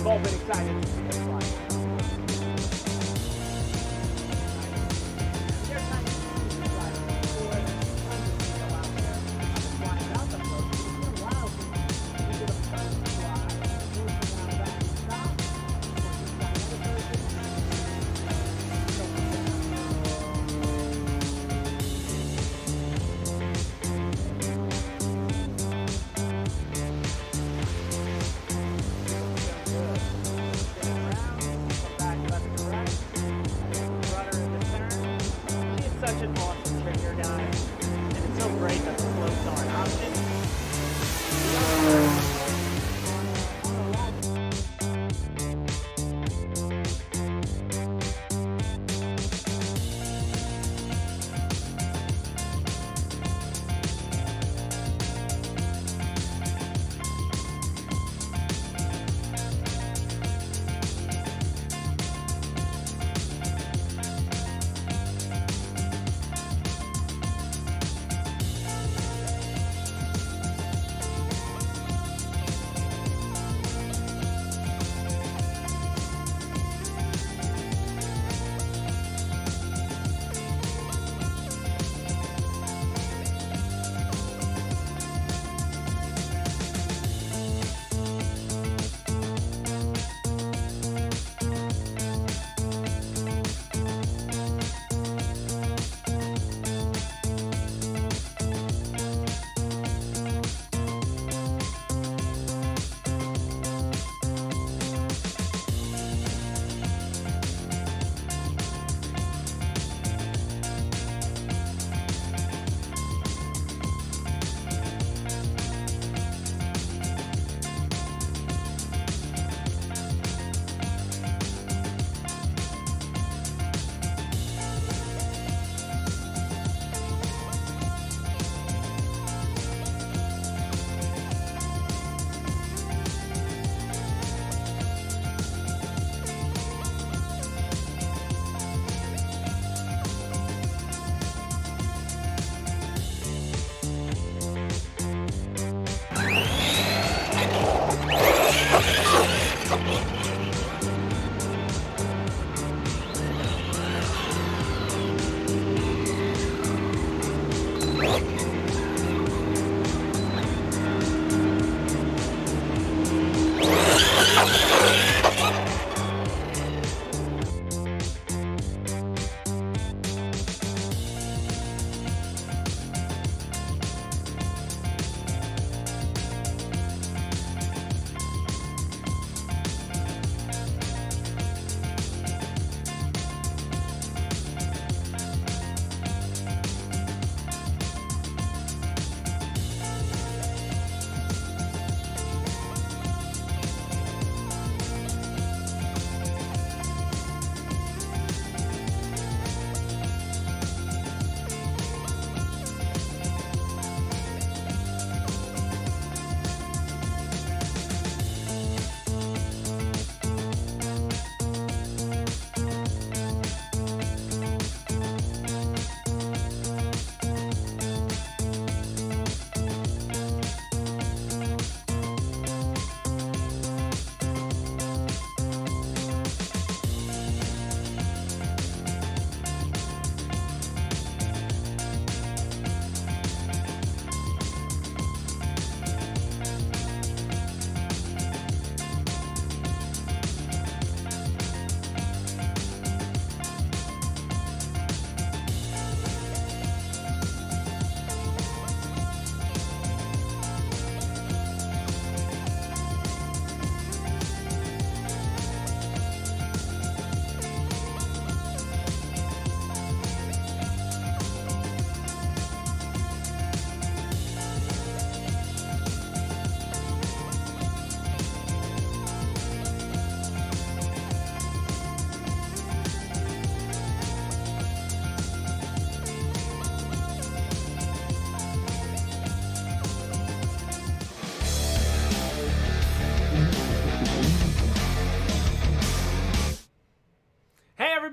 all been excited to see this fly. Such an awesome trigger, guys, and it's so great that the floats are an option.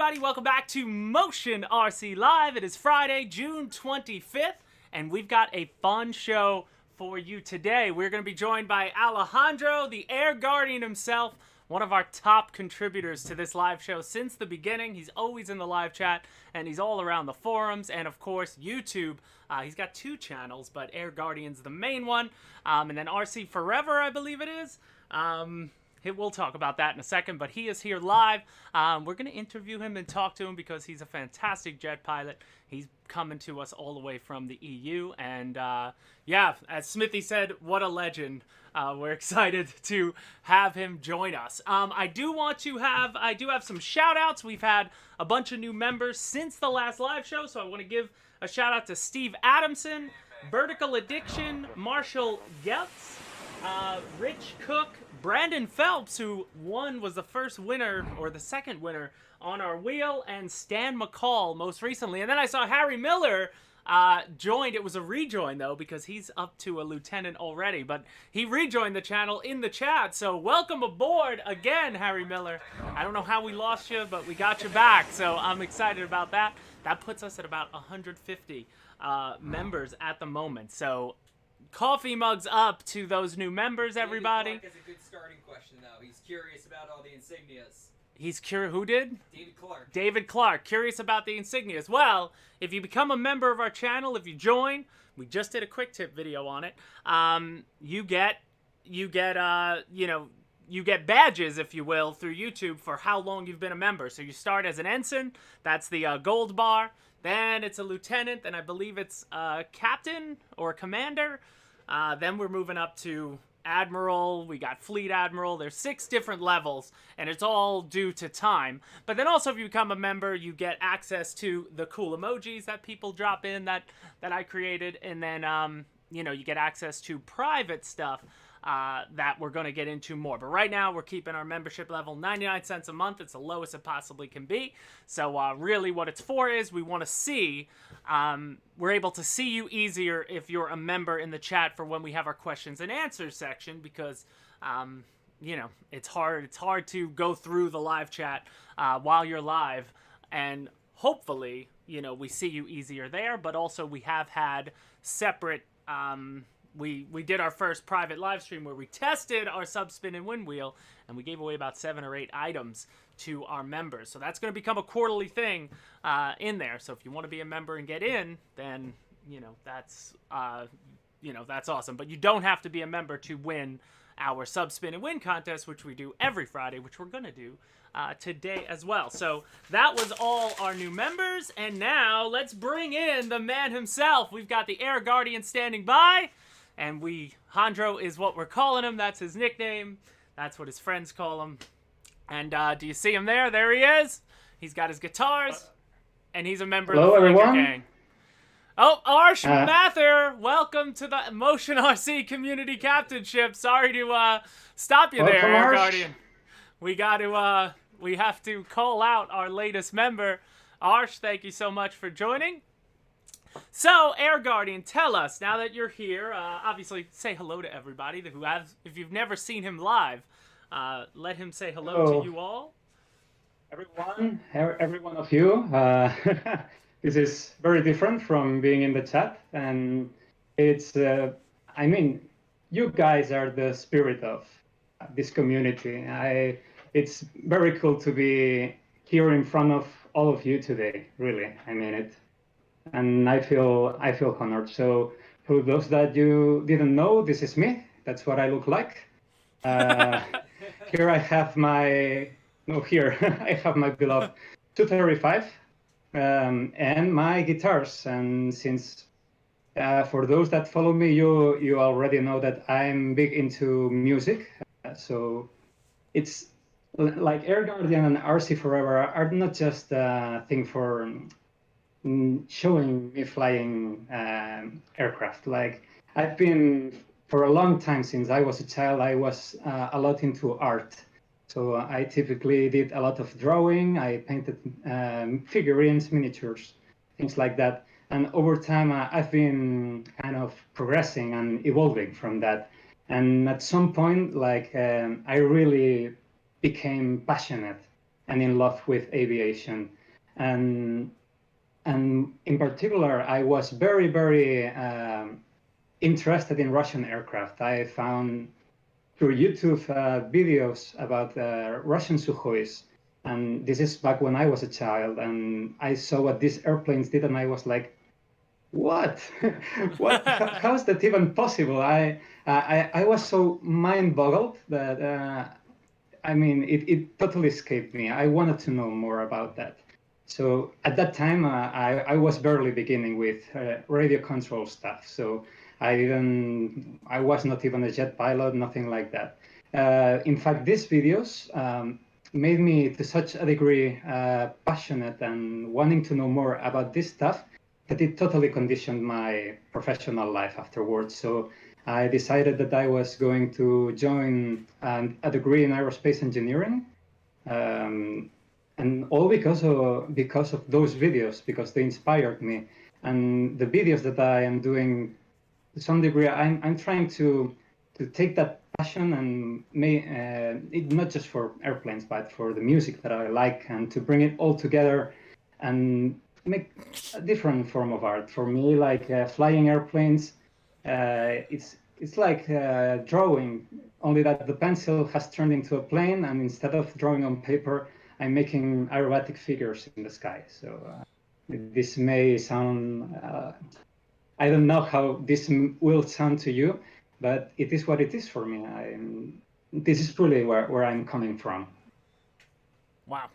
everybody, welcome back to Motion RC Live. It is Friday, June 25th, and we've got a fun show for you today. We're going to be joined by Alejandro, the Airguardian himself, one of our top contributors to this live show since the beginning. He's always in the live chat, and he's all around the forums, and of course, YouTube. He's got 2 channels, but Airguardian's the main one, and then RC Forever, I believe it is. We'll talk about that in a second, but he is here live. We're going to interview him and talk to him because he's a fantastic jet pilot. He's coming to us all the way from the EU, and yeah, as Smithy said, what a legend. We're excited to have him join us. I do have some shout outs. We've had a bunch of new members since the last live show, so I want to give a shout out to Steve Adamson, Vertical Addiction, Marshall Geltz, Rich Cook, Brandon Phelps, who was the first winner or the second winner on our wheel, and Stan McCall most recently. And then I saw Harry Miller joined. It was a rejoin though, because he's up to a lieutenant already, but he rejoined the channel in the chat. So welcome aboard again, Harry Miller. I don't know how we lost you, but we got you back. So I'm excited about that. That puts us at about 150 members at the moment. So coffee mugs up to those new members, everybody. David Clark has a good starting question, though. He's curious about all the insignias. He's curious. Who did? David Clark. David Clark, curious about the insignias. Well, if you become a member of our channel, if you join, we just did a quick tip video on it. You get badges, if you will, through YouTube for how long you've been a member. So you start as an ensign. That's the gold bar. Then it's a lieutenant. Then I believe it's a captain or a commander. Then we're moving up to Admiral, we got Fleet Admiral. There's 6 different levels, and it's all due to time. But then also, if you become a member, you get access to the cool emojis that people drop in that I created, and then you get access to private stuff that we're going to get into more. But right now, we're keeping our membership level 99 cents a month. It's the lowest it possibly can be. So really what it's for is we want to see, we're able to see you easier if you're a member in the chat for when we have our questions and answers section, because, it's hard to go through the live chat while you're live, and hopefully, we see you easier there. But also we have had separate, we did our first private live stream where we tested our subspin and wind wheel, and we gave away about 7 or 8 items to our members. So that's going to become a quarterly thing in there. So if you want to be a member and get in, then that's awesome. But you don't have to be a member to win our subspin and win contest, which we do every Friday, which we're going to do today as well. So that was all our new members, and now let's bring in the man himself. We've got the Airguardian standing by. And Hondro is what we're calling him. That's his nickname. That's what his friends call him. And do you see him there? There he is. He's got his guitars, and he's a member of the Freewing gang. Oh, Arsh Mather, welcome to the Motion RC Community Captainship. Sorry to stop you there, Airguardian. We have to call out our latest member. Arsh, thank you so much for joining. So, Airguardian, tell us, now that you're here, obviously say hello to everybody if you've never seen him live, let him say hello to you all. Every one of you. This is very different from being in the chat, and it's, you guys are the spirit of this community. It's very cool to be here in front of all of you today, really. I mean it. And I feel honored. So for those that you didn't know, this is me. That's what I look like. Here I have my I have my beloved 235 and my guitars. And since for those that follow me, you already know that I'm big into music. So it's like Airguardian and RC Forever are not just a thing for showing me flying aircraft. Like, I've been, for a long time, since I was a child, I was a lot into art. So I typically did a lot of drawing. I painted figurines, miniatures, things like that. And over time, I've been kind of progressing and evolving from that. And at some point, I really became passionate and in love with aviation. And in particular, I was very, very interested in Russian aircraft. I found through YouTube videos about Russian Sukhois. And this is back when I was a child, and I saw what these airplanes did, and I was like, what? What? How is that even possible? I was so mind-boggled that, I mean, it totally escaped me. I wanted to know more about that. So at that time, I was barely beginning with radio control stuff. So I was not even a jet pilot, nothing like that. In fact, these videos made me to such a degree passionate and wanting to know more about this stuff that it totally conditioned my professional life afterwards. So I decided that I was going to join a degree in aerospace engineering, and all because of those videos, because they inspired me. And the videos that I am doing, to some degree, I'm trying to take that passion and it not just for airplanes, but for the music that I like, and to bring it all together and make a different form of art. For me, like flying airplanes, it's like drawing, only that the pencil has turned into a plane, and instead of drawing on paper, I'm making aerobatic figures in the sky. So this may sound, I don't know how this will sound to you, but it is what it is for me. This is really where I'm coming from. Wow.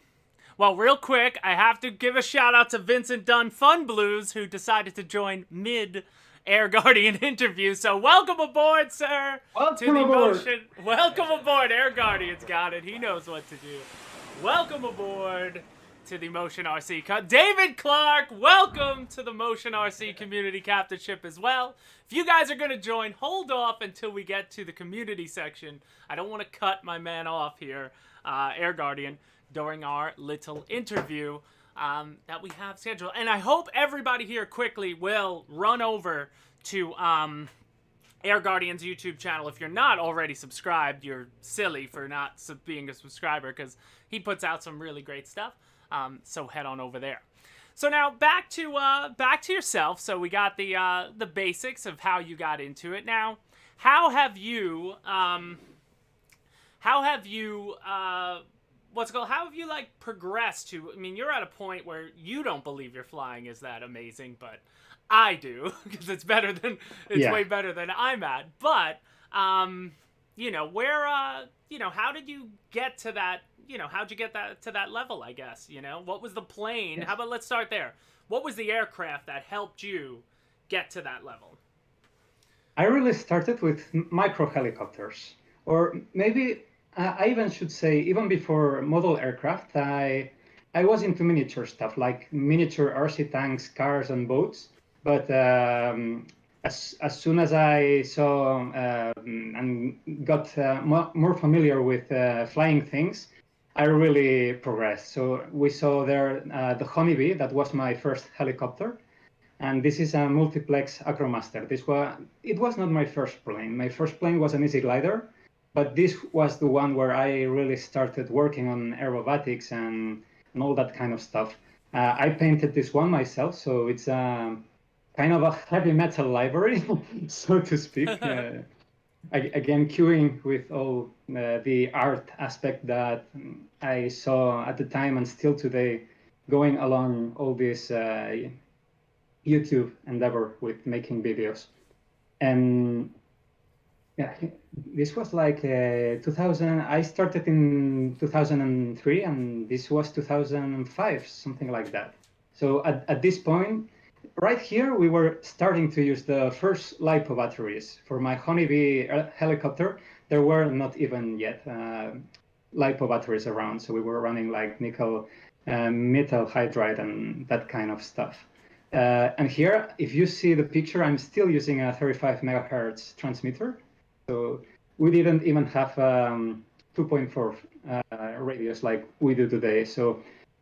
Well, real quick, I have to give a shout out to Vincent Dunn Fun Blues, who decided to join mid Airguardian interview. So welcome aboard, sir. Welcome aboard. Welcome aboard. Airguardian's got it. He knows what to do. Welcome aboard to the Motion RC. David Clark, welcome to the Motion RC community captainship as well. If you guys are going to join, hold off until we get to the community section. I don't want to cut my man off here, Airguardian, during our little interview that we have scheduled. And I hope everybody here quickly will run over to Airguardian's YouTube channel. If you're not already subscribed, you're silly for not being a subscriber, because he puts out some really great stuff. So head on over there. So now back to yourself. So we got the basics of how you got into it. Now, how have you like progressed to? I mean, you're at a point where you don't believe your flying is that amazing, but I do, because it's way better than I'm at. But you know, where how did you get to that? You know, how'd you get to that level, I guess? You know, what was the plane? Yes. How about let's start there. What was the aircraft that helped you get to that level? I really started with micro helicopters, or maybe I even should say, even before model aircraft, I was into miniature stuff, like miniature RC tanks, cars, and boats. But as soon as I saw and got more familiar with flying things, I really progressed. So we saw there the Honeybee. That was my first helicopter, and this is a multiplex Acromaster. It was not my first plane. My first plane was an Easy Glider, but this was the one where I really started working on aerobatics and all that kind of stuff. I painted this one myself, so it's kind of a heavy metal library, so to speak. Again, cueing with all the art aspect that I saw at the time and still today, going along all this YouTube endeavor with making videos. And yeah, this was like 2000. I started in 2003, and this was 2005, something like that. So at this point, right here, we were starting to use the first LiPo batteries. For my Honeybee helicopter, there were not even yet LiPo batteries around. So we were running like nickel metal hydride and that kind of stuff. And here, if you see the picture, I'm still using a 35 megahertz transmitter. So we didn't even have 2.4 radios like we do today. So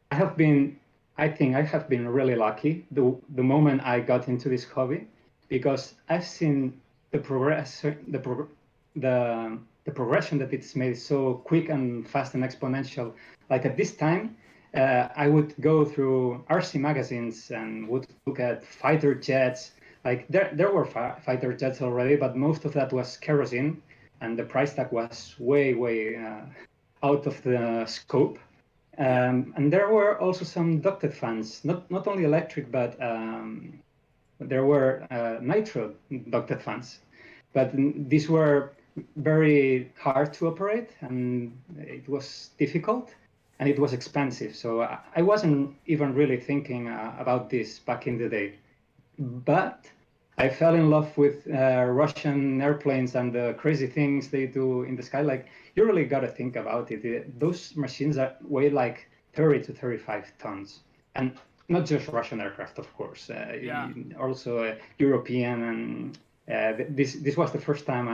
I think I have been really lucky the moment I got into this hobby, because I've seen the progression that it's made so quick and fast and exponential. Like at this time, I would go through RC magazines and would look at fighter jets. Like there were fighter jets already, but most of that was kerosene. and the price tag was way out of the scope. And there were also some ducted fans, not only electric, but there were nitro ducted fans. But these were very hard to operate, and it was difficult, and it was expensive. So I wasn't even really thinking about this back in the day. But I fell in love with Russian airplanes and the crazy things they do in the sky. Like, you really got to think about it. Those machines weigh like 30 to 35 tons. And not just Russian aircraft, of course. Also European. And this was the first time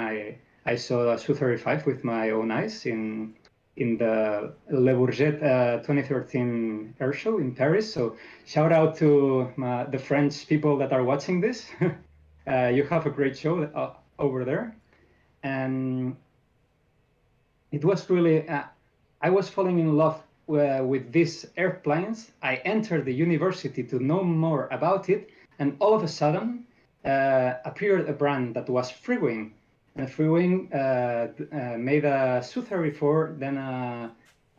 I saw a Su-35 with my own eyes in the Le Bourget 2013 air show in Paris. So shout out to the French people that are watching this. You have a great show over there. And it was really, I was falling in love with these airplanes. I entered the university to know more about it. And all of a sudden appeared a brand that was Freewing. And Freewing made a Su-34, then a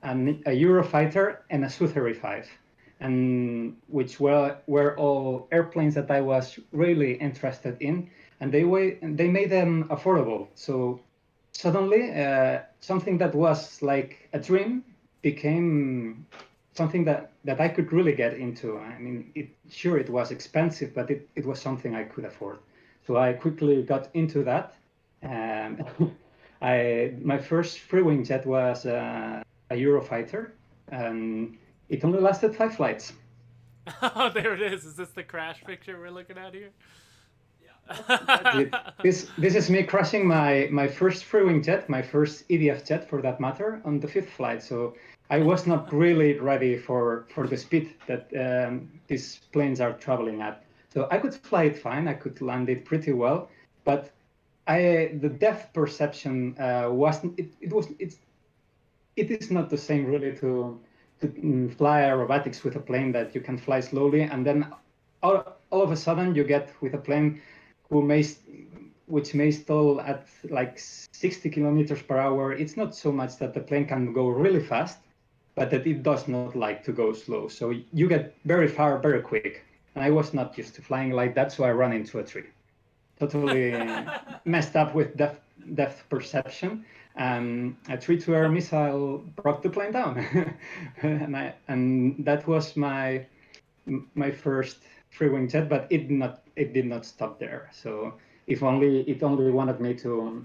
Eurofighter, and a Su-35, and which were all airplanes that I was really interested in, and they made them affordable. So suddenly, something that was like a dream became something that I could really get into. I mean, it was expensive, but it was something I could afford. So I quickly got into that. My first Freewing jet was a Eurofighter, and it only lasted 5 flights. Oh, there it is. Is this the crash picture we're looking at here? Yeah. This is me crashing my first Freewing jet, my first EDF jet for that matter, on the 5th flight. So I was not really ready for the speed that these planes are traveling at. So I could fly it fine. I could land it pretty well, but the depth perception wasn't. It is not the same really to fly aerobatics with a plane that you can fly slowly, and then all of a sudden you get with a plane which may stall at like 60 kilometers per hour. It's not so much that the plane can go really fast, but that it does not like to go slow. So you get very far very quick. And I was not used to flying like that, so I ran into a tree. Totally messed up with depth perception. A 3-to-air missile brought the plane down, and that was my first Freewing jet. But it did not stop there. So it only wanted me to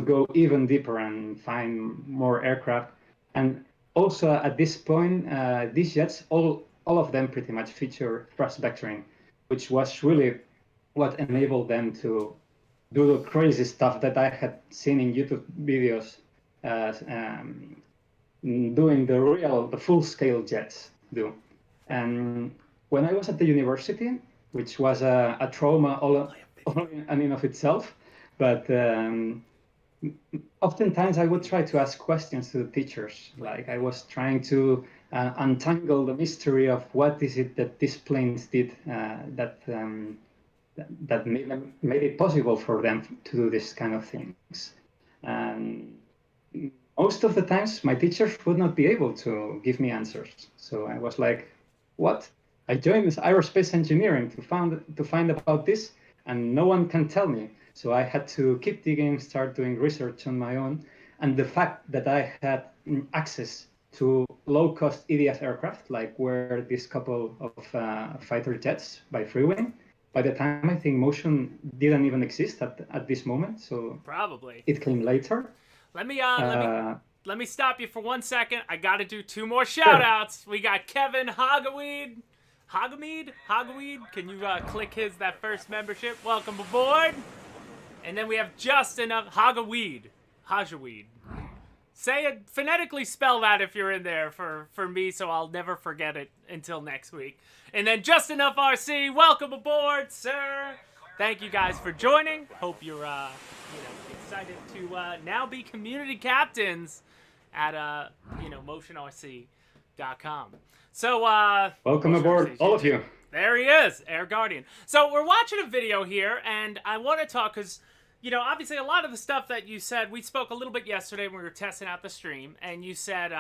go even deeper and find more aircraft. And also at this point, these jets, all of them pretty much feature thrust vectoring, which was really what enabled them to do the crazy stuff that I had seen in YouTube videos, doing the full-scale jets do. And when I was at the university, which was a trauma all in and of itself, but oftentimes I would try to ask questions to the teachers. Like I was trying to untangle the mystery of what is it that these planes did that made it possible for them to do this kind of things. And most of the times, my teachers would not be able to give me answers. So I was like, what? I joined this aerospace engineering to find about this, and no one can tell me. So I had to keep digging, start doing research on my own. And the fact that I had access to low-cost EDF aircraft, like were this couple of fighter jets by Freewing. By the time I think Motion didn't even exist at this moment, so probably it came later. Let me stop you for 1 second. I got to do 2 more shout outs. We got Kevin Hagaweed. Can you click that first membership? Welcome aboard. And then we have Justin of Hagaweed. Say it, phonetically spell that if you're in there for me, so I'll never forget it until next week. And then Just Enough RC, welcome aboard, sir. Thank you guys for joining. Hope you're excited to now be community captains at motionrc.com. So welcome aboard, all of you. There he is, Airguardian. So we're watching a video here, and I want to talk because obviously a lot of the stuff that you said, we spoke a little bit yesterday when we were testing out the stream, and you said,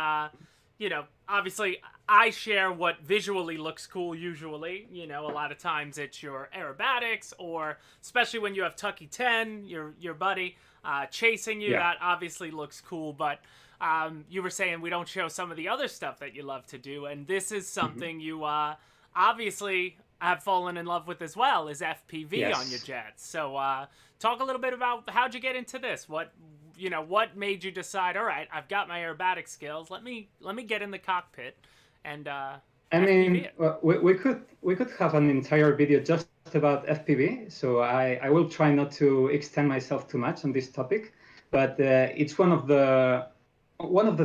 obviously I share what visually looks cool usually. A lot of times it's your aerobatics, or especially when you have Tucky 10, your buddy, chasing you, that obviously looks cool, but you were saying we don't show some of the other stuff that you love to do, and this is something you obviously have fallen in love with as well, is FPV on your jets. So talk a little bit about how'd you get into this? What made you decide, all right, I've got my aerobatic skills, let me get in the cockpit and we could have an entire video just about FPV, so I will try not to extend myself too much on this topic, but it's one of the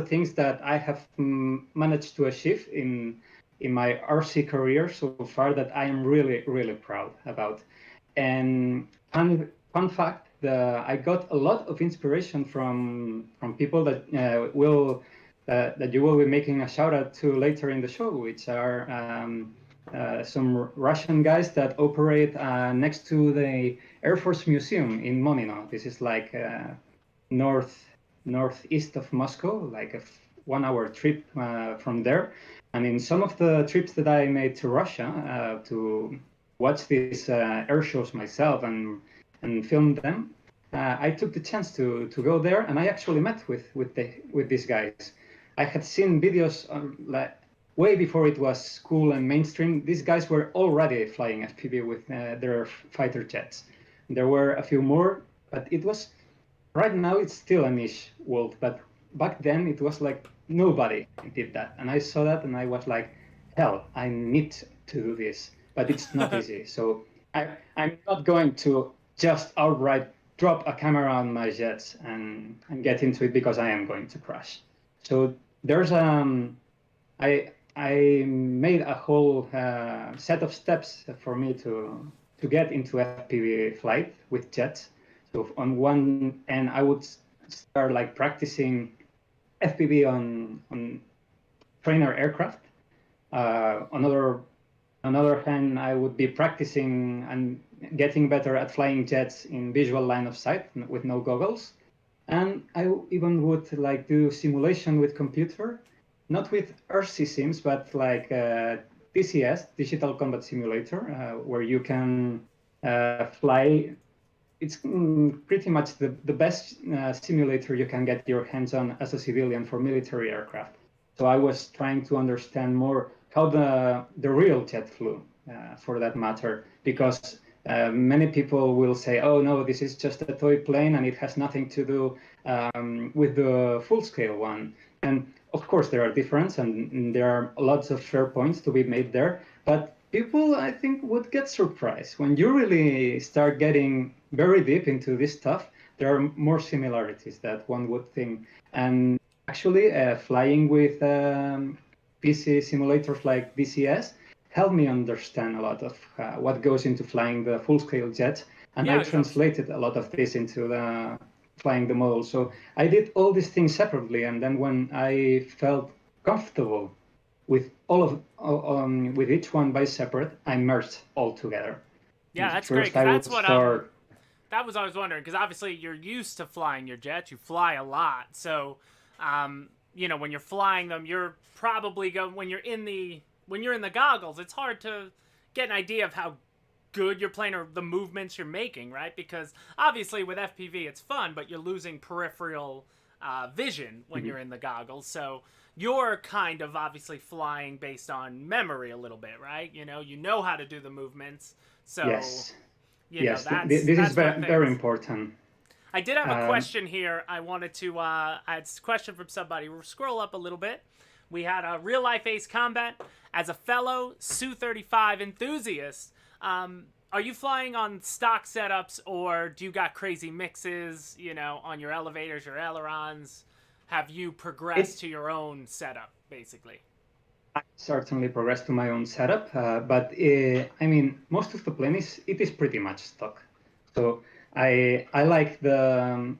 things that I have managed to achieve in my RC career so far that I am really, really proud about. And fun fact, I got a lot of inspiration from people that that you will be making a shout out to later in the show, which are some Russian guys that operate next to the Air Force Museum in Monino. This is like northeast of Moscow, like a 1 hour trip from there. And in some of the trips that I made to Russia to watch these air shows myself and film them, I took the chance to go there, and I actually met with these guys. I had seen videos way before it was cool and mainstream. These guys were already flying FPV with their fighter jets. There were a few more, but it was, right now it's still a niche world, but back then it was like nobody did that. And I saw that and I was like, hell, I need to do this, but it's not easy. So I'm not going to just outright drop a camera on my jets and get into it, because I am going to crash. So there's I made a whole set of steps for me to get into FPV flight with jets. So on one end, I would start like practicing FPV on trainer aircraft. Another hand, I would be practicing and getting better at flying jets in visual line of sight with no goggles. And I even would like do simulation with computer, not with RC sims, but like DCS, Digital Combat Simulator, where you can fly. It's pretty much the best simulator you can get your hands on as a civilian for military aircraft. So I was trying to understand more how the real jet flew, for that matter, because many people will say, oh no, this is just a toy plane and it has nothing to do with the full-scale one. And of course there are differences and there are lots of fair points to be made there, but people, I think, would get surprised. When you really start getting very deep into this stuff, there are more similarities than one would think. And actually, flying with PC simulators like DCS helped me understand a lot of what goes into flying the full-scale jet. And I translated a lot of this into flying the model. So I did all these things separately. And then when I felt comfortable with with each one by separate, I merged all together. Yeah, that's great. That's what that was I was wondering, because obviously you're used to flying your jets. You fly a lot, so when you're flying them, you're probably when you're in the goggles, it's hard to get an idea of how good you're playing or the movements you're making, right? Because obviously with FPV it's fun, but you're losing peripheral vision when you're in the goggles. So you're kind of obviously flying based on memory a little bit, right? You know how to do the movements. So yes, this is very important. I did have a question here. I wanted to I had a question from somebody. We'll scroll up a little bit. We had a real life Ace Combat. As a fellow Su-35 enthusiast, are you flying on stock setups, or do you got crazy mixes, on your elevators, your ailerons? Have you progressed to your own setup, basically? I certainly progressed to my own setup, but most of the plane is pretty much stock. So I like the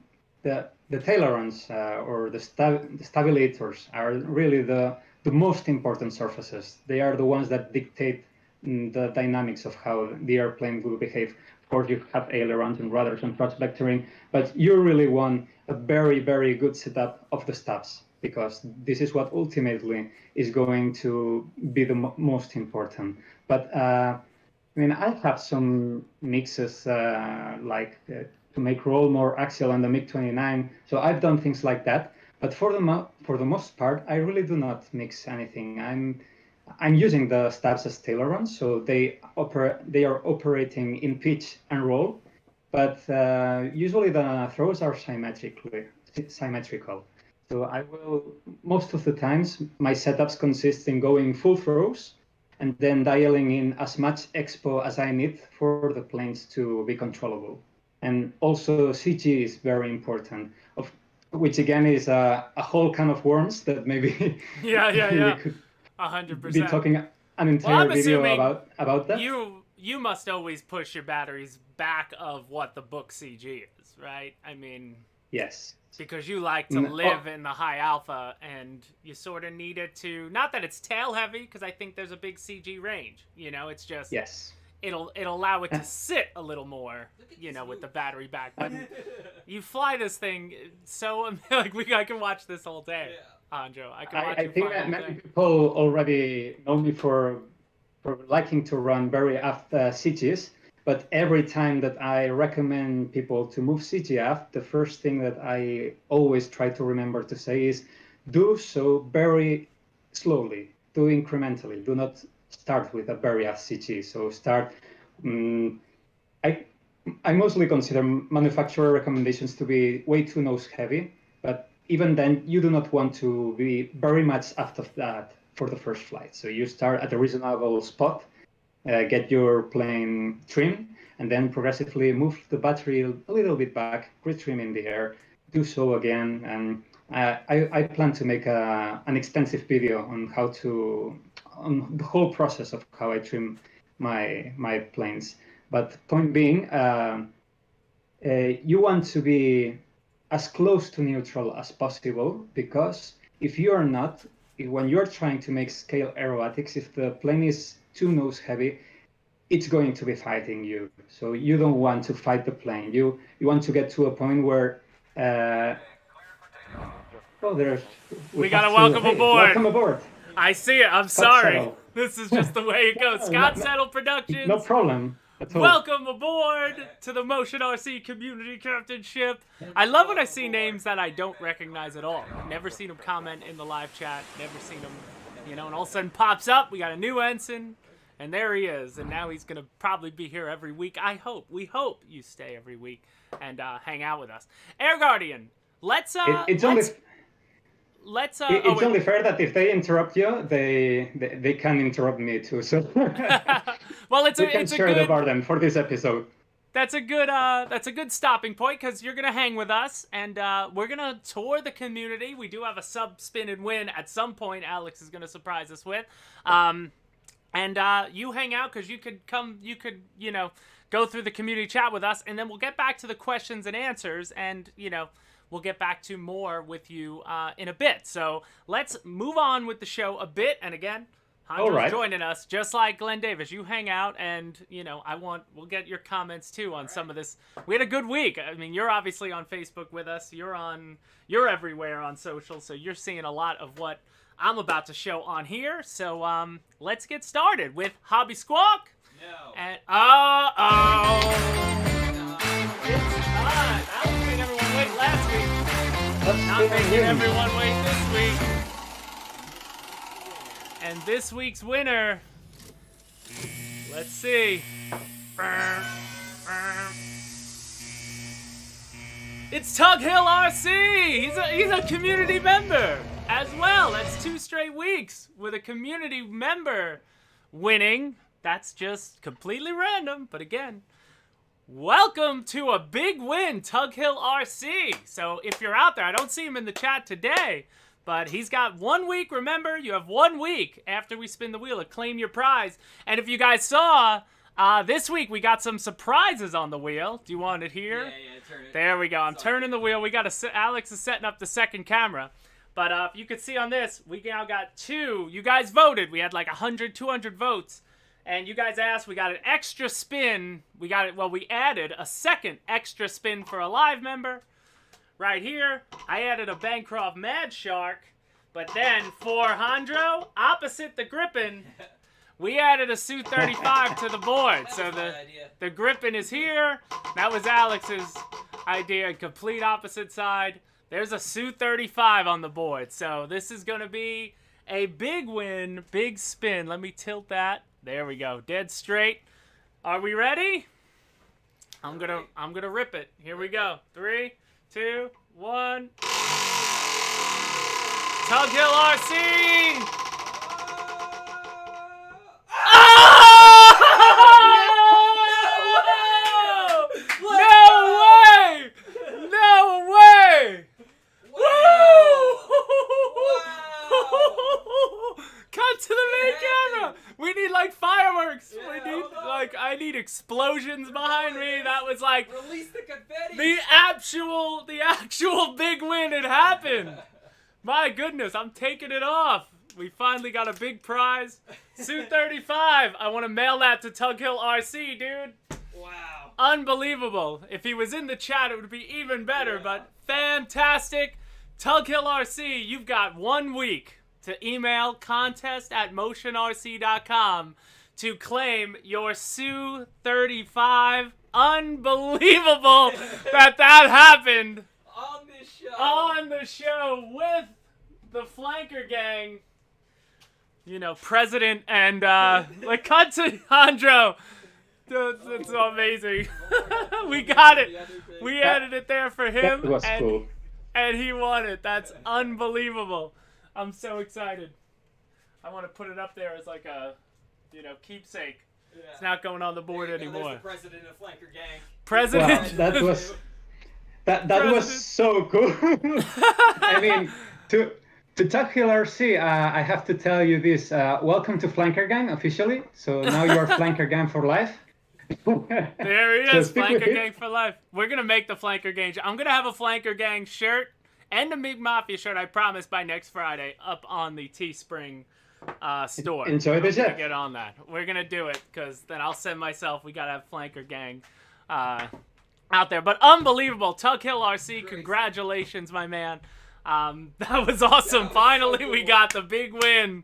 ailerons or the stabilators are really the most important surfaces. They are the ones that dictate the dynamics of how the airplane will behave. course, you have ailerons and rudders and thrust vectoring, but you really want a very, very good setup of the stabs, because this is what ultimately is going to be the most important. But I mean, I have some mixes to make roll more axial on the MiG-29, so I've done things like that. But for the most part, I really do not mix anything. I'm using the stabs as ailerons, so they are operating in pitch and roll, but usually the throws are symmetrical. So I will, most of the times, my setups consist in going full throws and then dialing in as much expo as I need for the planes to be controllable. And also CG is very important, which again is a whole can of worms that maybe we could 100%. be talking an entire video about that. You must always push your batteries back of what the book CG is, right? I mean, yes, because you like to live in the high alpha, and you sort of need it to, not that it's tail heavy, because I think there's a big CG range, you know, it's just, yes, it'll allow it to sit a little more, you know, with the battery back. But you fly this thing so, like, I can watch this all day, Hondro. I think that many people already know me for liking to run very aft CGs, but every time that I recommend people to move CG aft, the first thing that I always try to remember to say is, do so very slowly, do incrementally, do not start with a very aft CG. So start, I mostly consider manufacturer recommendations to be way too nose heavy, but even then you do not want to be very much aft of that for the first flight. So you start at a reasonable spot, get your plane trimmed, and then progressively move the battery a little bit back, retrim in the air, do so again. And I plan to make an extensive video on on the whole process of how I trim my planes. But point being, you want to be as close to neutral as possible, because if you are not, when you're trying to make scale aerobatics, if the plane is too nose heavy, it's going to be fighting you. So you don't want to fight the plane. You want to get to a point where we gotta welcome aboard. Welcome aboard. I see it. I'm sorry. This is just the way it goes. Scott Settle Productions. No problem. Welcome aboard to the Motion RC Community Captainship. I love when I see names that I don't recognize at all. Never seen them comment in the live chat. Never seen them, you know, and all of a sudden pops up. We got a new ensign, and there he is. And now he's going to probably be here every week. We hope you stay every week and hang out with us. Airguardian, let's it's only fair that if they interrupt you, they can interrupt me too. So well, we can share the burden for this episode. That's a good stopping point, because you're gonna hang with us, and we're gonna tour the community. We do have a sub spin and win at some point. Alex is gonna surprise us with, and you hang out because you could go through the community chat with us, and then we'll get back to the questions and answers, and we'll get back to more with you in a bit. So let's move on with the show a bit. And again, Hondro's joining us, just like Glenn Davis. You hang out, and we'll get your comments too on some of this. We had a good week. I mean, you're obviously on Facebook with us. You're everywhere on social, so you're seeing a lot of what I'm about to show on here. So let's get started with Hobby Squawk. No. And it's time. I was making everyone wait last week. Not making everyone wait this week. And this week's winner, let's see. It's Tug Hill RC. He's a community member as well. That's 2 straight weeks with a community member winning. That's just completely random, but again, welcome to a big win, Tug Hill RC. So if you're out there, I don't see him in the chat today, but he's got 1 week. Remember, you have 1 week after we spin the wheel to claim your prize. And if you guys saw, this week we got some surprises on the wheel. Do you want it here? Yeah, turn it. There we go. I'm turning the wheel. We got Alex is setting up the second camera. But if you could see on this, we now got 2. You guys voted. We had like 100, 200 votes. And you guys asked, we got an extra spin. We added a second extra spin for a live member. Right here, I added a Bancroft Mad Shark. But then for Hondro, opposite the Grippin, we added a Su-35 to the board. So the Grippin is here. That was Alex's idea, complete opposite side. There's a Su-35 on the board. So this is going to be a big win, big spin. Let me tilt that. There we go. Dead straight. Are we ready? I'm gonna rip it. Here we go. 3, 2, 1. Tug Hill RC! I need explosions behind me. That was like release the confetti. The actual big win had happened. My goodness, I'm taking it off. We finally got a big prize. Su-35. I want to mail that to Tug Hill RC, dude. Wow. Unbelievable. If he was in the chat, it would be even better, yeah. But fantastic. Tug Hill RC, you've got 1 week to email contest@motionrc.com to claim your Su-35. Unbelievable that happened on the show with the Flanker Gang. You know, President and like cut to Hondro. That's so amazing. We got it. We added it there for him, that was cool. And he won it. That's unbelievable. I'm so excited. I want to put it up there as like a, keepsake. Yeah. It's not going on the board anymore. The president of Flanker Gang. President. Wow, that was so cool. I mean, to Tug Hill RC, I have to tell you this. Welcome to Flanker Gang officially. So now you are Flanker Gang for life. There he is, Flanker Gang for life. We're gonna make the Flanker Gang. I'm gonna have a Flanker Gang shirt and a Big Mafia shirt. I promise by next Friday up on the Teespring store. Enjoy the jet. Get on that. We're gonna do it because then I'll send myself. We gotta have Flanker Gang out there. But unbelievable, Tug Hill RC. Congratulations, my man. That was awesome. Finally, so cool. We got the big win.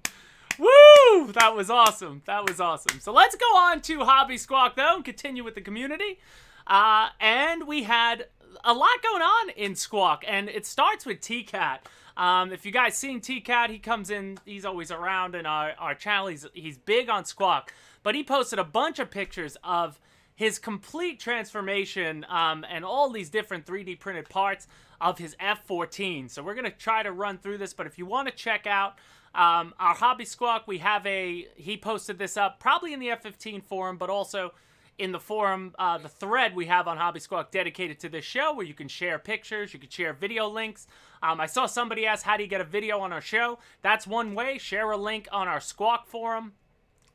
Woo! That was awesome. That was awesome. So let's go on to Hobby Squawk, though, and continue with the community. And we had a lot going on in Squawk, and it starts with T-Cat. If you guys seen T-Cat, he comes in, he's always around in our channel. He's big on Squawk, but he posted a bunch of pictures of his complete transformation and all these different 3D printed parts of his F-14. So we're going to try to run through this, but if you want to check out our Hobby Squawk, he posted this up probably in the F-15 forum, but also in the forum, the thread we have on Hobby Squawk dedicated to this show where you can share pictures, you can share video links. I saw somebody ask, how do you get a video on our show? That's one way. Share a link on our Squawk forum.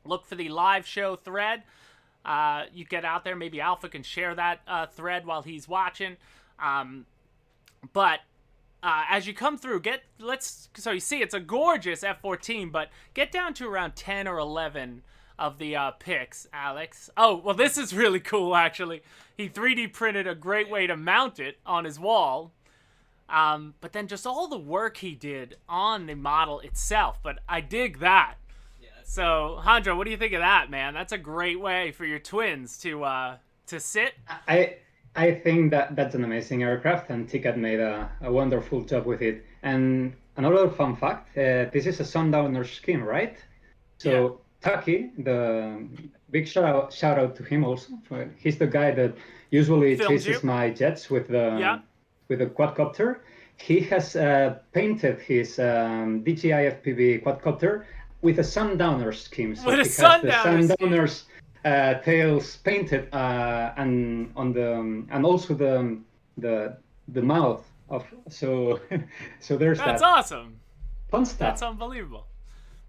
Look for the live show thread. You get out there. Maybe Alpha can share that thread while he's watching. But as you come through, so you see it's a gorgeous F-14, but get down to around 10 or 11 of the pics, Alex. Oh, well, this is really cool, actually. He 3D printed a great way to mount it on his wall. But then just all the work he did on the model itself. But I dig that. Yeah, so, Hondro, what do you think of that, man? That's a great way for your twins to sit. I think that's an amazing aircraft, and T-Cat made a wonderful job with it. And another fun fact, this is a Sundowner scheme, right? So yeah. Taki, the big shout out to him also. He's the guy that usually chases my jets with the quadcopter. He has painted his DJI FPV quadcopter with a Sundowner scheme. So with a Sundowner's tails painted and also the mouth of so there's That's awesome. Fun stuff. That's unbelievable.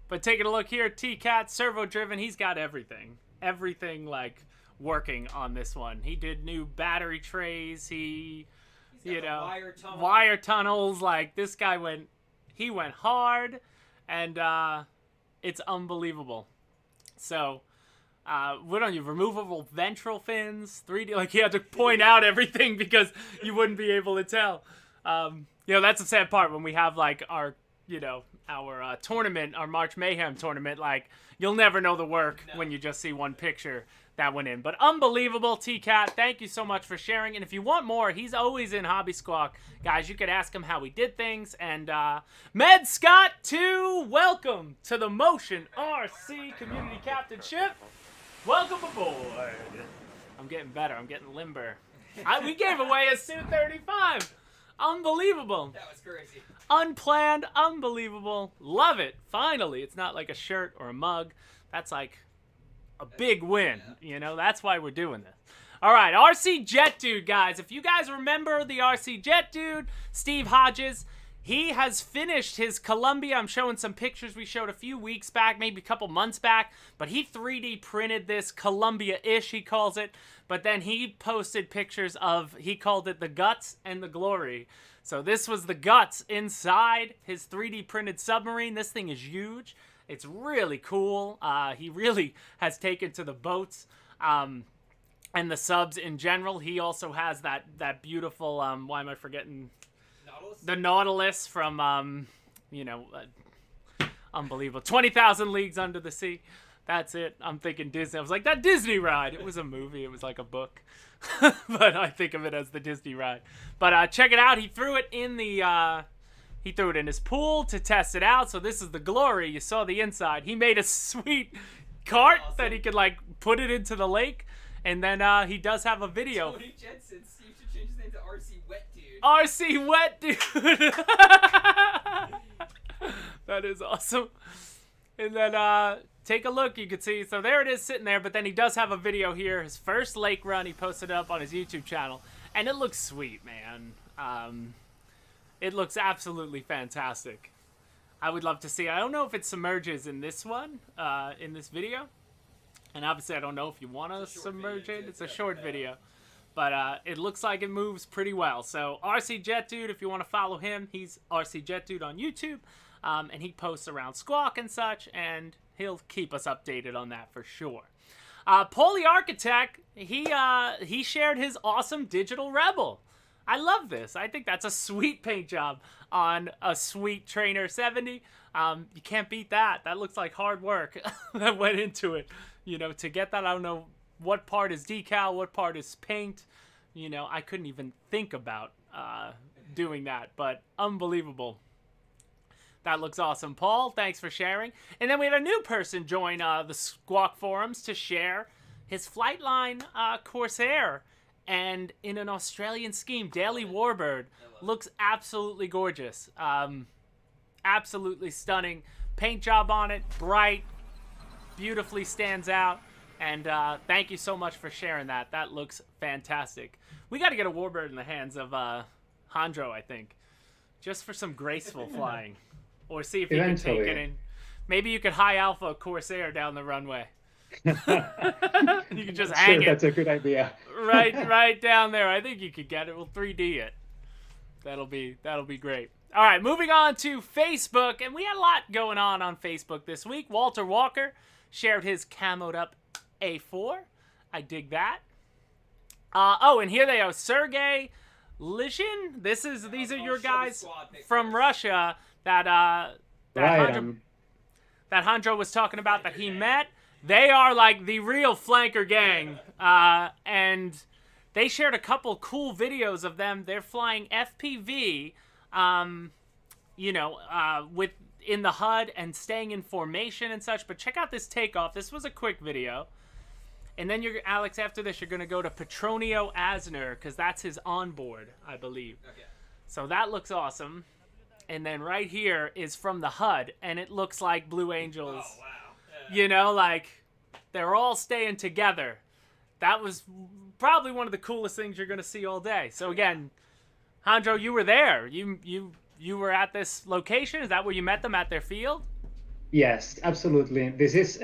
But taking a look here, T-Cat, servo driven, he's got everything like working on this one. He did new battery trays, wire tunnels, like this guy went hard, and it's unbelievable. So what on you? Removable ventral fins, 3D. Like, he had to point out everything because you wouldn't be able to tell. That's the sad part when we have like our tournament, our March Mayhem tournament. Like, you'll never know the work when you just see one picture that went in. But unbelievable, T-Cat. Thank you so much for sharing. And if you want more, he's always in Hobby Squawk. Guys, you could ask him how he did things. And Med Scott 2, welcome to the Motion RC Community Captainship. Welcome aboard. I'm getting better. I'm getting limber. We gave away a Su-35. Unbelievable. That was crazy. Unplanned, unbelievable. Love it. Finally, it's not like a shirt or a mug. That's like a big win. That's why we're doing this. All right, RC Jet Dude, guys. If you guys remember the RC Jet Dude, Steve Hodges, he has finished his Columbia. I'm showing some pictures we showed a few weeks back, maybe a couple months back, but he 3D printed this Columbia-ish, he calls it, but then he posted pictures of, he called it the guts and the glory. So this was the guts inside his 3D printed submarine. This thing is huge. It's really cool. He really has taken to the boats and the subs in general. He also has that beautiful, why am I forgetting? Nautilus? The Nautilus from, unbelievable. 20,000 Leagues Under the Sea. That's it. I'm thinking Disney. I was like, that Disney ride. It was a movie. It was like a book. But I think of it as the Disney ride. But check it out. He threw it in his pool to test it out. So this is the glory. You saw the inside. He made a sweet cart that he could like put it into the lake. And then he does have a video. Tony Jensen, Steve should change his name to RC Wet Dude. RC Wet Dude. That is awesome. And then take a look. You can see. So there it is sitting there. But then he does have a video here. His first lake run. He posted it up on his YouTube channel. And it looks sweet, man. It looks absolutely fantastic. I would love to see. I don't know if it submerges in this one, in this video. And obviously, I don't know if you want to submerge it. It's a short video. But it looks like it moves pretty well. So RC Jet Dude, if you want to follow him, he's RC Jet Dude on YouTube. And he posts around Squawk and such. And he'll keep us updated on that for sure. Paulie Architect, he shared his awesome Digital Rebel. I love this. I think that's a sweet paint job on a sweet Trainer 70. You can't beat that. That looks like hard work that went into it. To get that, I don't know what part is decal, what part is paint. I couldn't even think about doing that, but unbelievable. That looks awesome. Paul, thanks for sharing. And then we had a new person join the Squawk forums to share his Flightline Corsair. And in an Australian scheme, Daily Warbird looks absolutely gorgeous. Absolutely stunning. Paint job on it, bright, beautifully stands out. And thank you so much for sharing that. That looks fantastic. We got to get a Warbird in the hands of Hondro, I think. Just for some graceful flying. Or see if you can take it in. Maybe you could high alpha Corsair down the runway. You can just hang it. That's a good idea. right down there. I think you could get it. We'll 3D it. That'll be great. All right, moving on to Facebook, and we had a lot going on Facebook this week. Walter Walker shared his camoed up A4. I dig that. And here they are, Sergey Lishin. These are your guys from Russia that Hondro was talking about that he met. They are like the real flanker gang, and they shared a couple cool videos of them. They're flying FPV, in the HUD and staying in formation and such. But check out this takeoff. This was a quick video. And then Alex, after this, you're going to go to Petronio Asner, because that's his onboard, I believe. Okay. So that looks awesome. And then right here is from the HUD, and it looks like Blue Angels. Oh, wow. They're all staying together. That was probably one of the coolest things you're going to see all day. So again, Hondro, you were there. You were at this location. Is that where you met them, at their field? Yes, absolutely. This is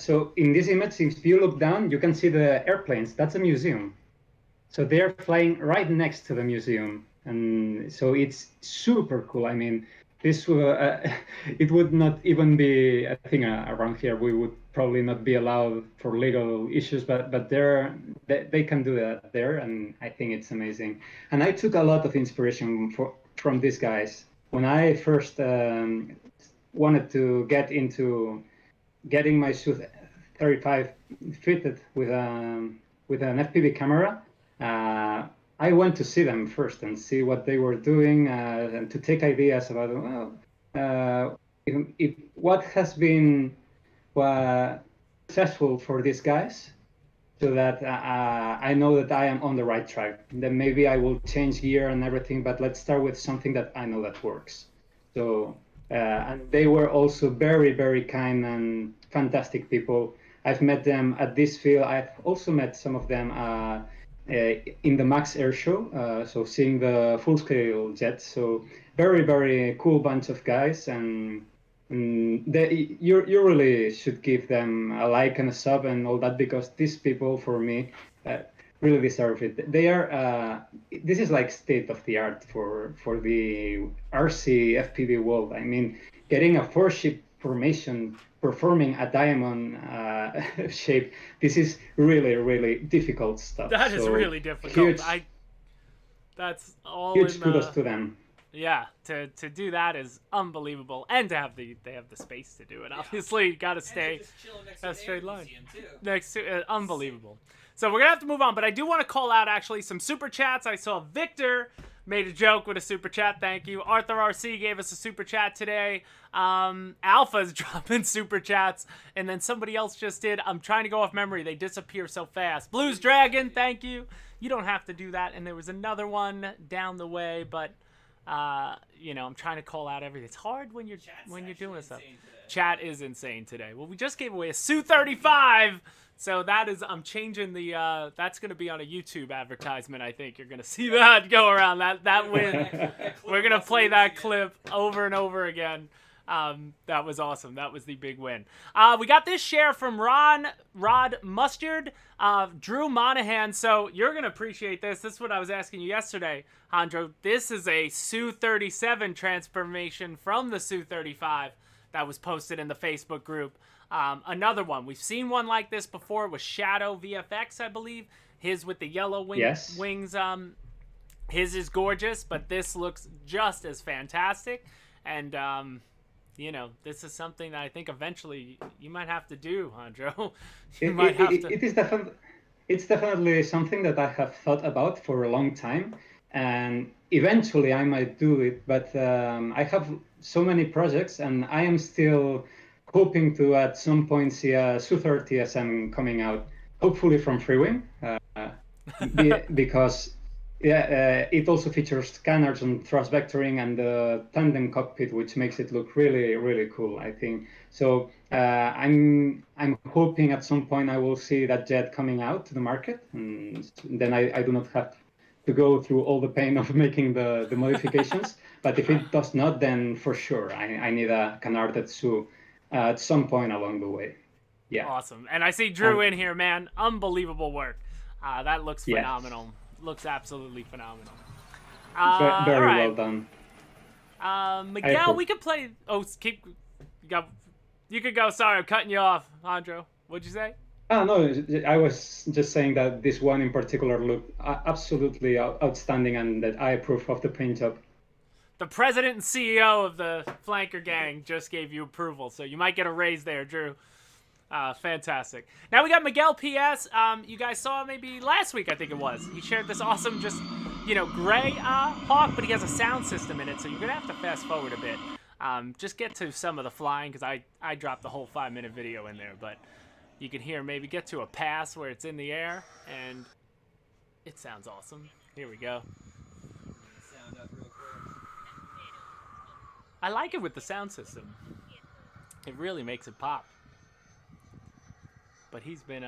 so in this image, if you look down, you can see the airplanes. That's a museum. So they're flying right next to the museum. And so it's super cool. I mean, this it would not even be, I think, around here we would probably not be allowed for legal issues, but they can do that there, and I think it's amazing. And I took a lot of inspiration from these guys when I first wanted to get into getting my Su-35 fitted with an FPV camera. I went to see them first and see what they were doing, and to take ideas about if what has been successful for these guys, so that I know that I am on the right track. Then maybe I will change gear and everything, but let's start with something that I know that works. So and they were also very, very kind and fantastic people. I've met them at this field. I've also met some of them in the Max Air Show, so seeing the full-scale jets. So very, very cool bunch of guys, and you really should give them a like and a sub and all that, because these people, for me, really deserve it. They are this is like state of the art for the RC FPV world. I mean, getting a 4-ship formation performing a diamond shape, this is really, really difficult stuff. That is really difficult. That's all. Huge kudos to them. Yeah, to do that is unbelievable, and to have they have the space to do it. Obviously, you got to stay a straight line next to unbelievable. So we're gonna have to move on, but I do want to call out actually some super chats. I saw Victor made a joke with a super chat. Thank you. Arthur RC gave us a super chat today. Alpha's dropping super chats, and then somebody else just did. I'm trying to go off memory. They disappear so fast. Blues Dragon, thank you. You don't have to do that. And there was another one down the way, but you know, I'm trying to call out everything. It's hard when you're doing this stuff. Chat is insane today. Well, we just gave away a Su-35. So that is, I'm changing the, that's going to be on a YouTube advertisement, I think. You're going to see that go around, that win. We're going to play that clip over and over again. That was awesome. That was the big win. We got this share from Rod Mustard, Drew Monahan. So you're going to appreciate this. This is what I was asking you yesterday, Hondro. This is a Su-37 transformation from the Su-35 that was posted in the Facebook group. Another one. We've seen one like this before. It was Shadow VFX, I believe. His with the yellow wings. His is gorgeous, but this looks just as fantastic. And, you know, this is something that I think eventually you might have to do, Hondro. It's definitely something that I have thought about for a long time. And eventually I might do it. But I have so many projects, and I am still hoping to at some point see a Su-30SM coming out, hopefully from Freewing, because it also features scanners and thrust vectoring and the tandem cockpit, which makes it look really, really cool, I think. So I'm hoping at some point I will see that jet coming out to the market, and then I do not have to go through all the pain of making the modifications. But if it does not, then for sure I need a canarded Su at some point along the way. Yeah. Awesome. And I see Drew in here, man. Unbelievable work. That looks phenomenal. Yes. Looks absolutely phenomenal. Very right. well done. Miguel, we could play. Oh, you could go. Sorry, I'm cutting you off, Hondro. What'd you say? No, I was just saying that this one in particular looked absolutely outstanding, and that I approve of the paint job. The president and CEO of the Flanker Gang just gave you approval, so you might get a raise there, Drew. Fantastic. Now we got Miguel PS. You guys saw maybe last week, I think it was. He shared this awesome, just, you know, gray Hawk, but he has a sound system in it, so you're going to have to fast forward a bit. Just get to some of the flying, because I dropped the whole 5-minute video in there, but you can hear maybe get to a pass where it's in the air, and it sounds awesome. Here we go. Sound up real quick. I like it with the sound system. It really makes it pop. But he's been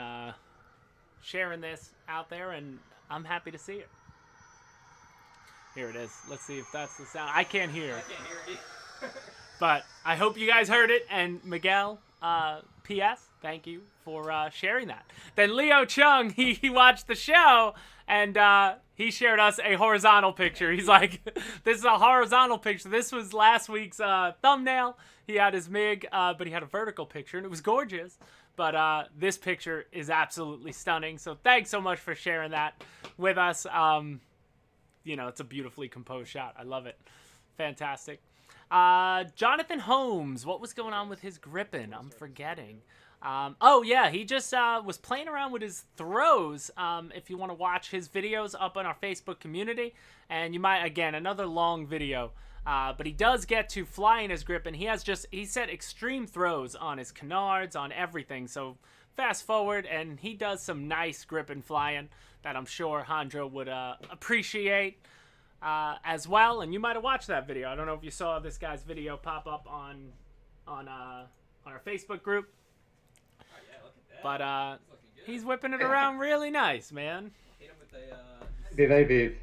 sharing this out there, and I'm happy to see it. Here it is. Let's see if that's the sound. I can't hear. I can't hear it either. But I hope you guys heard it. And Miguel, P.S., thank you for sharing that. Then Leo Chung, he watched the show, and he shared us a horizontal picture. He's like, this is a horizontal picture. This was last week's thumbnail. He had his MiG, but he had a vertical picture, and it was gorgeous. But this picture is absolutely stunning. So thanks so much for sharing that with us. You know, it's a beautifully composed shot. I love it. Fantastic. Jonathan Holmes, what was going on with his gripping? I'm forgetting. Oh, yeah, he just was playing around with his throws. If you want to watch his videos up on our Facebook community, and you might, again, another long video. But he does get to fly in his grip, and he set extreme throws on his canards, on everything. So fast forward, and he does some nice grip and flying that I'm sure Hondro would appreciate as well. And you might have watched that video. I don't know if you saw this guy's video pop up on our Facebook group. Oh, yeah, look at that. But he's whipping it around really nice, man. Hit him with the, I did.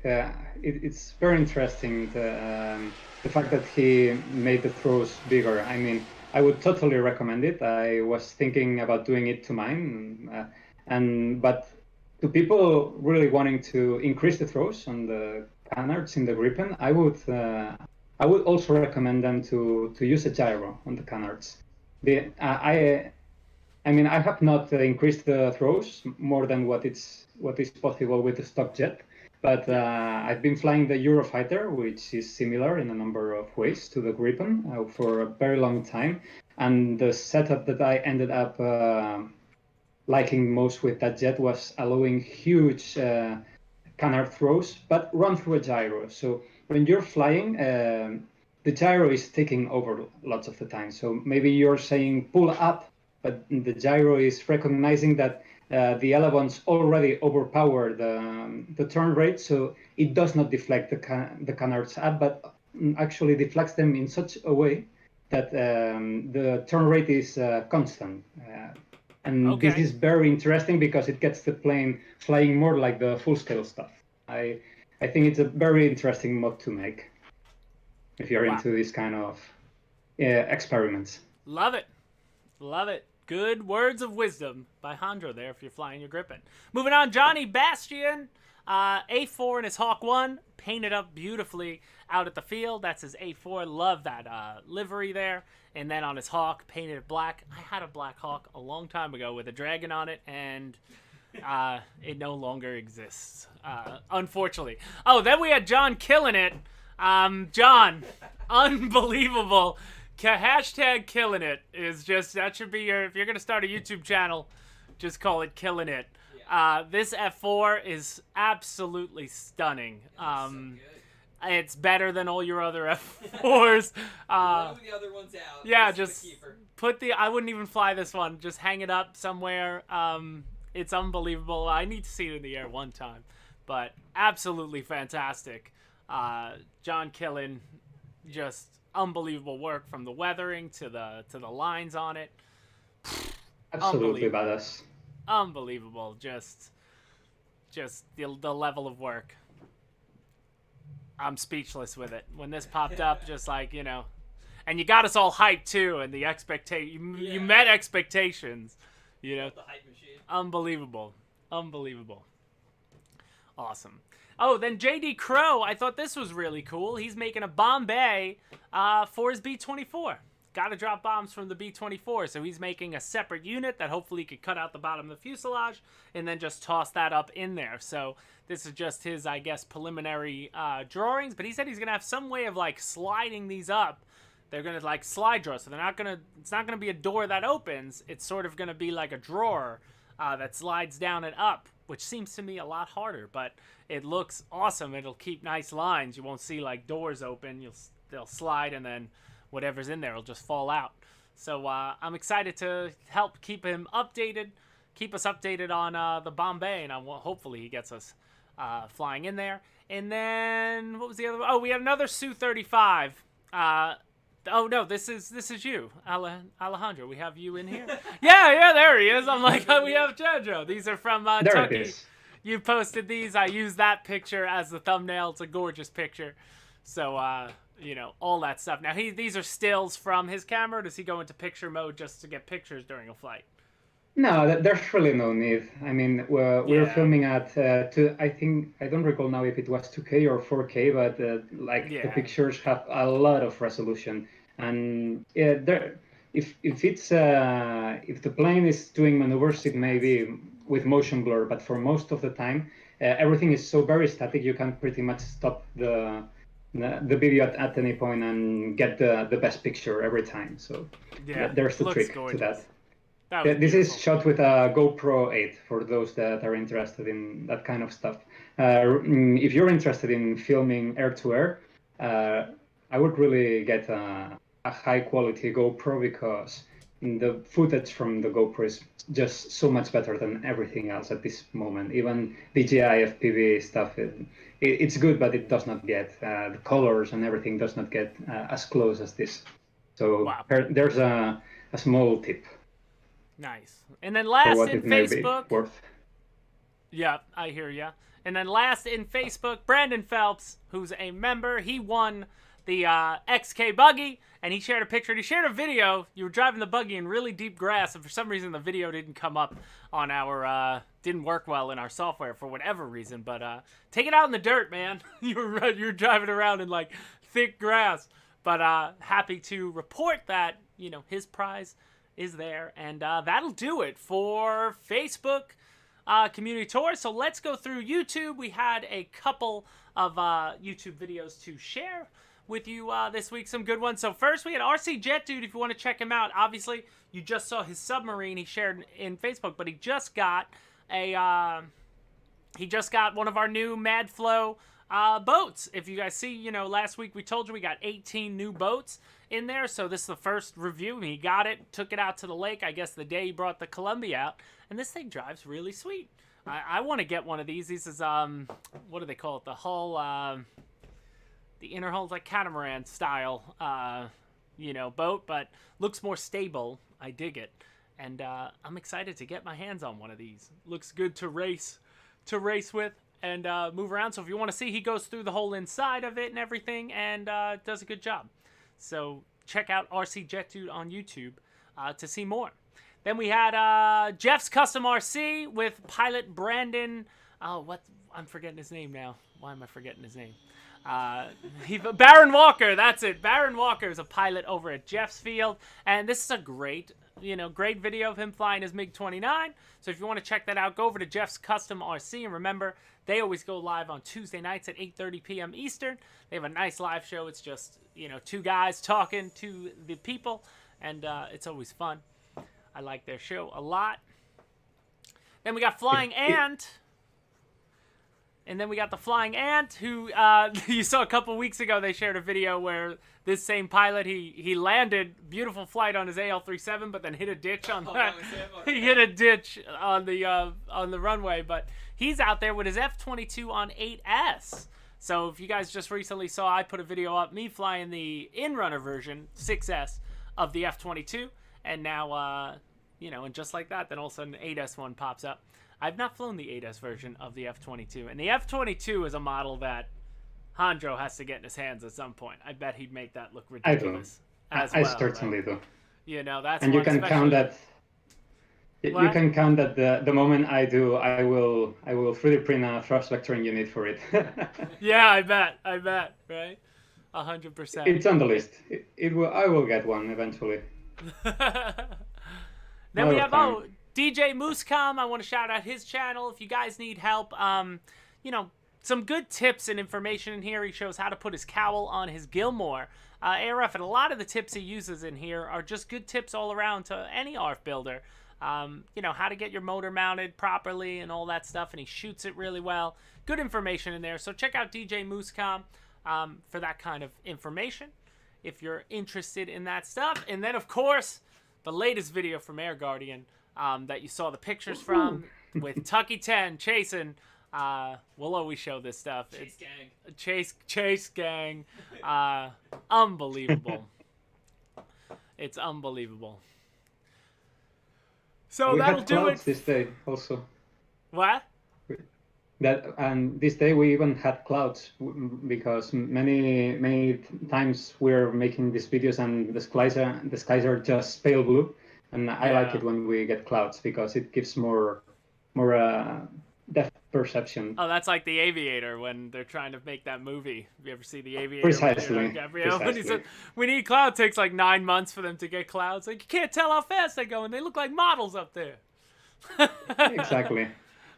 It's very interesting the fact that he made the throws bigger. I mean, I would totally recommend it. I was thinking about doing it to mine, but to people really wanting to increase the throws on the canards in the gripen, I would also recommend them to use a gyro on the canards. I mean, I have not increased the throws more than what is possible with the stock jet, but I've been flying the Eurofighter, which is similar in a number of ways to the Gripen for a very long time, and the setup that I ended up liking most with that jet was allowing huge canard throws, but run through a gyro. So when you're flying, the gyro is taking over lots of the time. So maybe you're saying pull up, but the gyro is recognizing that the elevons already overpower the turn rate, so it does not deflect the canards up, but actually deflects them in such a way that the turn rate is constant. And This is very interesting because it gets the plane flying more like the full-scale stuff. I think it's a very interesting mod to make if you're into this kind of experiments. Love it. Love it. Good words of wisdom by Hondro there if you're flying your Gripen. Moving on, Johnny Bastian, A4 in his Hawk 1, painted up beautifully out at the field. That's his A4. Love that livery there. And then on his Hawk, painted it black. I had a black Hawk a long time ago with a dragon on it, and it no longer exists, unfortunately. Oh, then we had John killing it. John, unbelievable. Hashtag killing it is just, that should be your, if you're going to start a YouTube channel, just call it killing it. Yeah. This F4 is absolutely stunning. It's better than all your other F4s. Blow the other ones out. Yeah, just put I wouldn't even fly this one. Just hang it up somewhere. It's unbelievable. I need to see it in the air one time. But absolutely fantastic. John Killin, just unbelievable work from the weathering to the lines on it. Absolutely badass. Unbelievable. Just the level of work. I'm speechless with it. When this popped up, just like, you know, and you got us all hyped too, and the you met expectations, you know. The hype machine. Unbelievable. Awesome. Oh, then JD Crow, I thought this was really cool. He's making a Bombay for his B-24. Got to drop bombs from the B-24, so he's making a separate unit that hopefully could cut out the bottom of the fuselage and then just toss that up in there. So this is just his, I guess, preliminary drawings, but he said he's going to have some way of, like, sliding these up. They're going to, like, slide draw, so it's not going to be a door that opens. It's sort of going to be like a drawer that slides down and up, which seems to me a lot harder, but it looks awesome. It'll keep nice lines. You won't see, like, doors open. They'll slide, and then whatever's in there will just fall out. So I'm excited to help keep us updated on the Bombay, and hopefully he gets us flying in there. And then what was the other one? Oh, we had another Su-35. Oh no, this is you, Alejandro. We have you in here. yeah, there he is. I'm like, oh, we have Jojo. These are from Tucky. You posted these. I used that picture as the thumbnail. It's a gorgeous picture. So you know, all that stuff. Now these are stills from his camera. Or does he go into picture mode just to get pictures during a flight? No, there's really no need. I mean, we're Yeah. filming at I think I don't recall now if it was 2K or 4K, but like the Yeah. pictures have a lot of resolution, and yeah, if the plane is doing maneuvers, it may be with motion blur, but for most of the time, everything is so very static. You can pretty much stop the video at any point and get the best picture every time. So Yeah. there's the Looks trick to that. gorgeous. That was This is beautiful. shot with a GoPro 8 for those that are interested in that kind of stuff. If you're interested in filming air-to-air, I would really get a high-quality GoPro because the footage from the GoPro is just so much better than everything else at this moment. Even DJI FPV stuff, it's good, but it does not get the colors and everything does not get as close as this. So Wow. there's a small tip Nice. And then for last what in it may be Facebook. worth. Yeah, I hear ya. And then last in Facebook, Brandon Phelps, who's a member, he won the XK buggy, and he shared a picture. And he shared a video. You were driving the buggy in really deep grass, and for some reason the video didn't come up on our, didn't work well in our software for whatever reason. But take it out in the dirt, man. You're driving around in like thick grass. But happy to report that, you know, his prize is there, and that'll do it for Facebook community tour. So let's go through YouTube. We had a couple of YouTube videos to share with you this week, some good ones. So first we had RC Jet Dude. If you want to check him out, obviously you just saw his submarine he shared in Facebook, but he just got one of our new Mad Flow boats. If you guys see, you know, last week we told you we got 18 new boats in there, so this is the first review. He got it, took it out to the lake, I guess the day he brought the Columbia out, and this thing drives really sweet. I want to get one of these. This is, what do they call it? The hull, the inner hull's like catamaran style, you know, boat, but looks more stable. I dig it, and I'm excited to get my hands on one of these. Looks good to race with and move around. So if you want to see, he goes through the whole inside of it and everything, and does a good job. So check out RC Jet Dude on YouTube to see more. Then we had Jeff's Custom RC with pilot Brandon. Oh, what? I'm forgetting his name now. Why am I forgetting his name? Baron Walker. That's it. Baron Walker is a pilot over at Jeff's Field, and this is a great video of him flying his MiG-29. So if you want to check that out, go over to Jeff's Custom RC, and remember, they always go live on Tuesday nights at 8:30 p.m. Eastern. They have a nice live show. It's just, you know, two guys talking to the people, and it's always fun. I like their show a lot. Then we got Flying Ant. And then we got the Flying Ant, who you saw a couple weeks ago. They shared a video where this same pilot, he landed beautiful flight on his AL-37, but then hit a ditch on he hit a ditch on the runway. But he's out there with his F-22 on 8S. So if you guys just recently saw, I put a video up me flying the in-runner version 6S of the F-22, and now you know, and just like that, then all of a sudden 8S one pops up. I've not flown the 8S version of the F-22, and the F-22 is a model that Hondro has to get in his hands at some point. I bet he'd make that look ridiculous. I certainly do. You know, that's and you can count that. What? You can count that the moment I do, I will 3D print a thrust vectoring unit for it. Yeah, I bet, right? 100%. It's on the list. I will get one eventually. Then we have DJ Moosecom. I want to shout out his channel. If you guys need help, you know, some good tips and information in here. He shows how to put his cowl on his Gilmore ARF, and a lot of the tips he uses in here are just good tips all around to any ARF builder. You know, how to get your motor mounted properly and all that stuff, and he shoots it really well. Good information in there. So check out DJ Moosecom for that kind of information if you're interested in that stuff. And then, of course, the latest video from Airguardian that you saw the pictures from with Tucky 10 chasing. We'll always show this stuff. Chase gang. Unbelievable. It's unbelievable. So that'll do it. This day also. What? This day we even had clouds because many times we're making these videos and the skies are just pale blue, And I like it when we get clouds because it gives more depth perception. Oh, that's like The Aviator when they're trying to make that movie. Have you ever see The Aviator? Precisely. When he said, we need cloud, it takes like 9 months for them to get clouds. Like, you can't tell how fast they go, and they look like models up there. Exactly.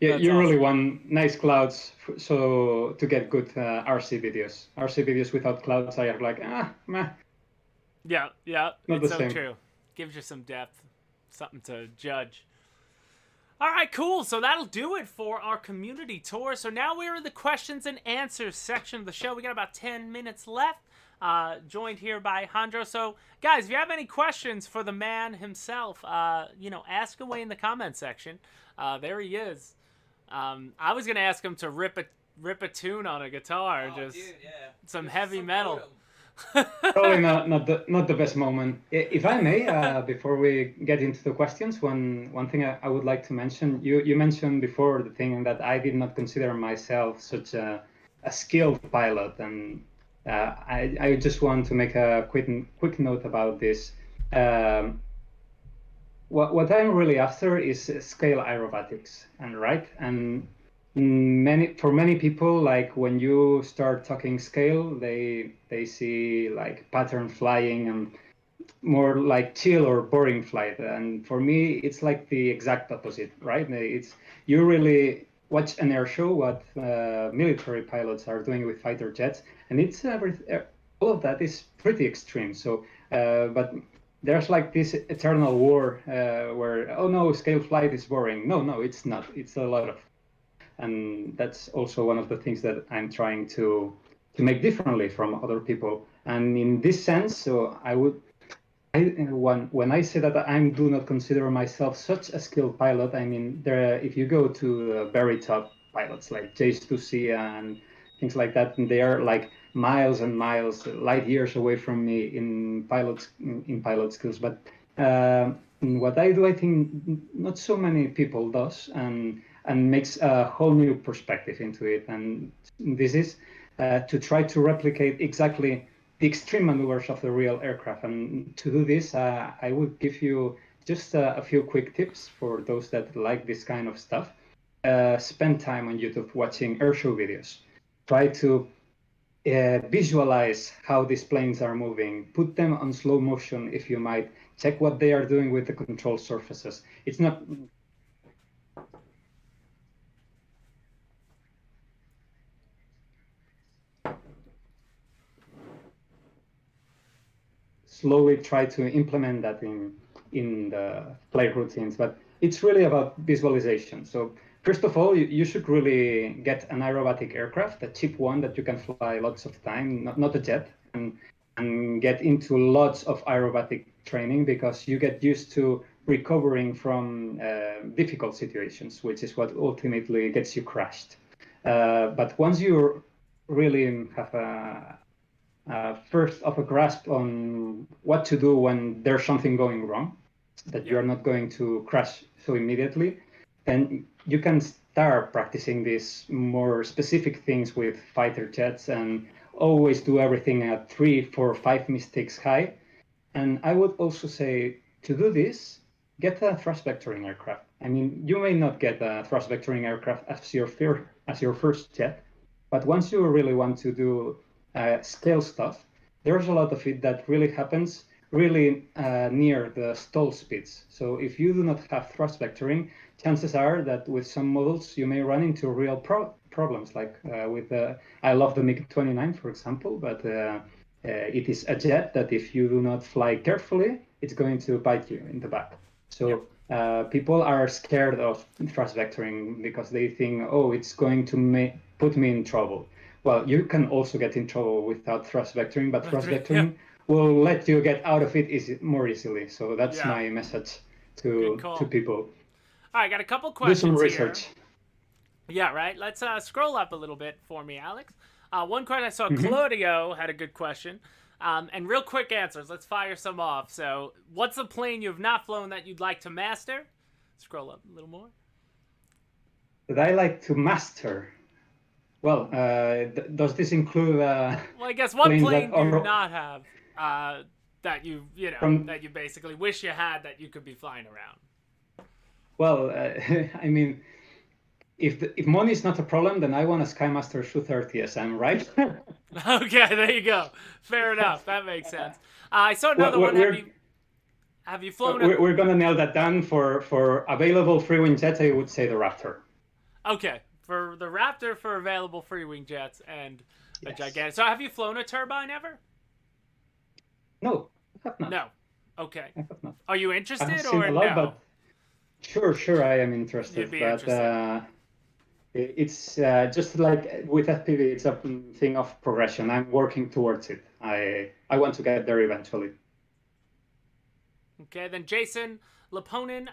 Yeah, you really want nice clouds so to get good RC videos. RC videos without clouds are like, meh. Yeah, Not it's the so same. true. Gives you some depth, something to judge. All right, cool. So that'll do it for our community tour. So now we're in the questions and answers section of the show. We got about 10 minutes left, joined here by Hondro. So, guys, if you have any questions for the man himself, ask away in the comment section. There he is. I was going to ask him to rip a tune on a guitar, Dude, yeah. Some heavy metal. Probably not the best moment. If I may, before we get into the questions, one thing I would like to mention. You mentioned before the thing that I did not consider myself such a skilled pilot, and I just want to make a quick note about this. What I'm really after is scale aerobatics, and for many people, like when you start talking scale, they see like pattern flying and more like chill or boring flight. And for me, it's like the exact opposite, right? It's you really watch an air show, what military pilots are doing with fighter jets, and it's all of that is pretty extreme. So, but there's like this eternal war where, oh no, scale flight is boring. No, it's not. It's a lot of, and that's also one of the things that I'm trying to make differently from other people. And in this sense, so when I say that I do not consider myself such a skilled pilot, I mean, if you go to very top pilots like J2C and things like that, and they are like miles and miles, light years away from me in pilot skills. But what I do, I think not so many people does, and makes a whole new perspective into it. And this is to try to replicate exactly the extreme maneuvers of the real aircraft. And to do this, I would give you just a few quick tips for those that like this kind of stuff. Spend time on YouTube watching airshow videos. Try to visualize how these planes are moving. Put them on slow motion if you might. Check what they are doing with the control surfaces. It's not... slowly try to implement that in the flight routines, but it's really about visualization. So first of all, you should really get an aerobatic aircraft, a cheap one that you can fly lots of time, not a jet, and get into lots of aerobatic training, because you get used to recovering from difficult situations, which is what ultimately gets you crashed. But once you really have first of a grasp on what to do when there's something going wrong, that you're not going to crash so immediately, then you can start practicing these more specific things with fighter jets and always do everything at 3, 4, 5 mistakes high. And I would also say, to do this, get a thrust vectoring aircraft. I mean, you may not get a thrust vectoring aircraft as your first jet, but once you really want to do scale stuff, there's a lot of it that really happens really near the stall speeds. So if you do not have thrust vectoring, chances are that with some models you may run into real problems, like with I love the MiG-29, for example, but it is a jet that if you do not fly carefully, it's going to bite you in the back. So people are scared of thrust vectoring because they think, oh, it's going to put me in trouble. Well, you can also get in trouble without thrust vectoring, but thrust vectoring will let you get out of it more easily. So that's my message to people. All right, got a couple questions. Do some research. Yeah, right. Let's scroll up a little bit for me, Alex. One question I saw, Claudio had a good question. And real quick answers. Let's fire some off. So, what's a plane you have not flown that you'd like to master? Scroll up a little more. That I like to master. Well, does this include? Well, I guess what plane do you not have? that you that you basically wish you had that you could be flying around? Well, I mean, if money is not a problem, then I want a Skymaster Su-30 SM, right? Okay, there you go. Fair enough. That makes sense. I saw another one. Have you flown? We're gonna nail that down for available Freewing jets. I would say the Raptor. Okay, for the Raptor for available Freewing jets and a Yes. gigantic. So have you flown a turbine ever? No, I have not. No. Okay. I have not. Are you I interested have seen or a lot, no? but sure, I am interested. You'd be but interested. it's just like with FPV, it's a thing of progression. I'm working towards it. I want to get there eventually. Okay, then Jason Laponin,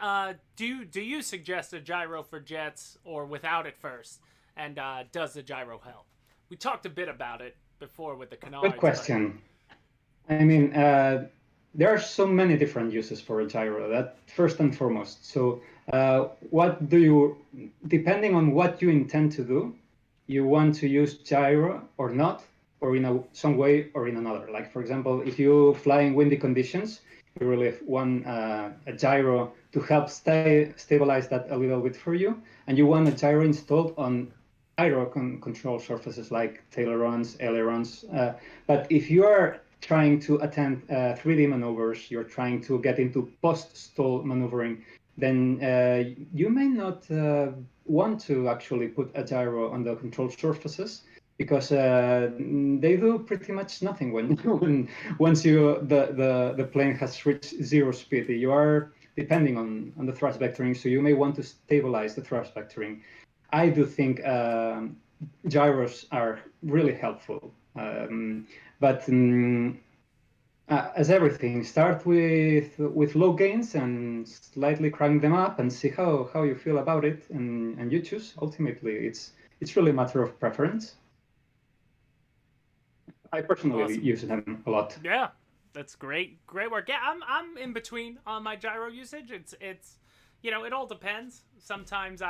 do you suggest a gyro for jets or without it first? And does the gyro help? We talked a bit about it before with the canards. Good question. I mean, there are so many different uses for a gyro. That first and foremost. So, what do you, depending on what you intend to do, you want to use gyro or not, or in some way or in another. Like for example, if you fly in windy conditions, you really want a gyro to help stabilize that a little bit for you, and you want a gyro installed on gyro control surfaces like ailerons, ailerons. But if you are trying to attempt 3D maneuvers, you're trying to get into post-stall maneuvering, then you may not want to actually put a gyro on the control surfaces, because they do pretty much nothing once the plane has reached zero speed. You are depending on the thrust vectoring, so you may want to stabilize the thrust vectoring. I do think gyros are really helpful, but as everything, start with low gains and slightly crank them up and see how you feel about it, and you choose. Ultimately, it's really a matter of preference. I personally use them a lot. Yeah, that's great work. Yeah, I'm in between on my gyro usage. It's it all depends. Sometimes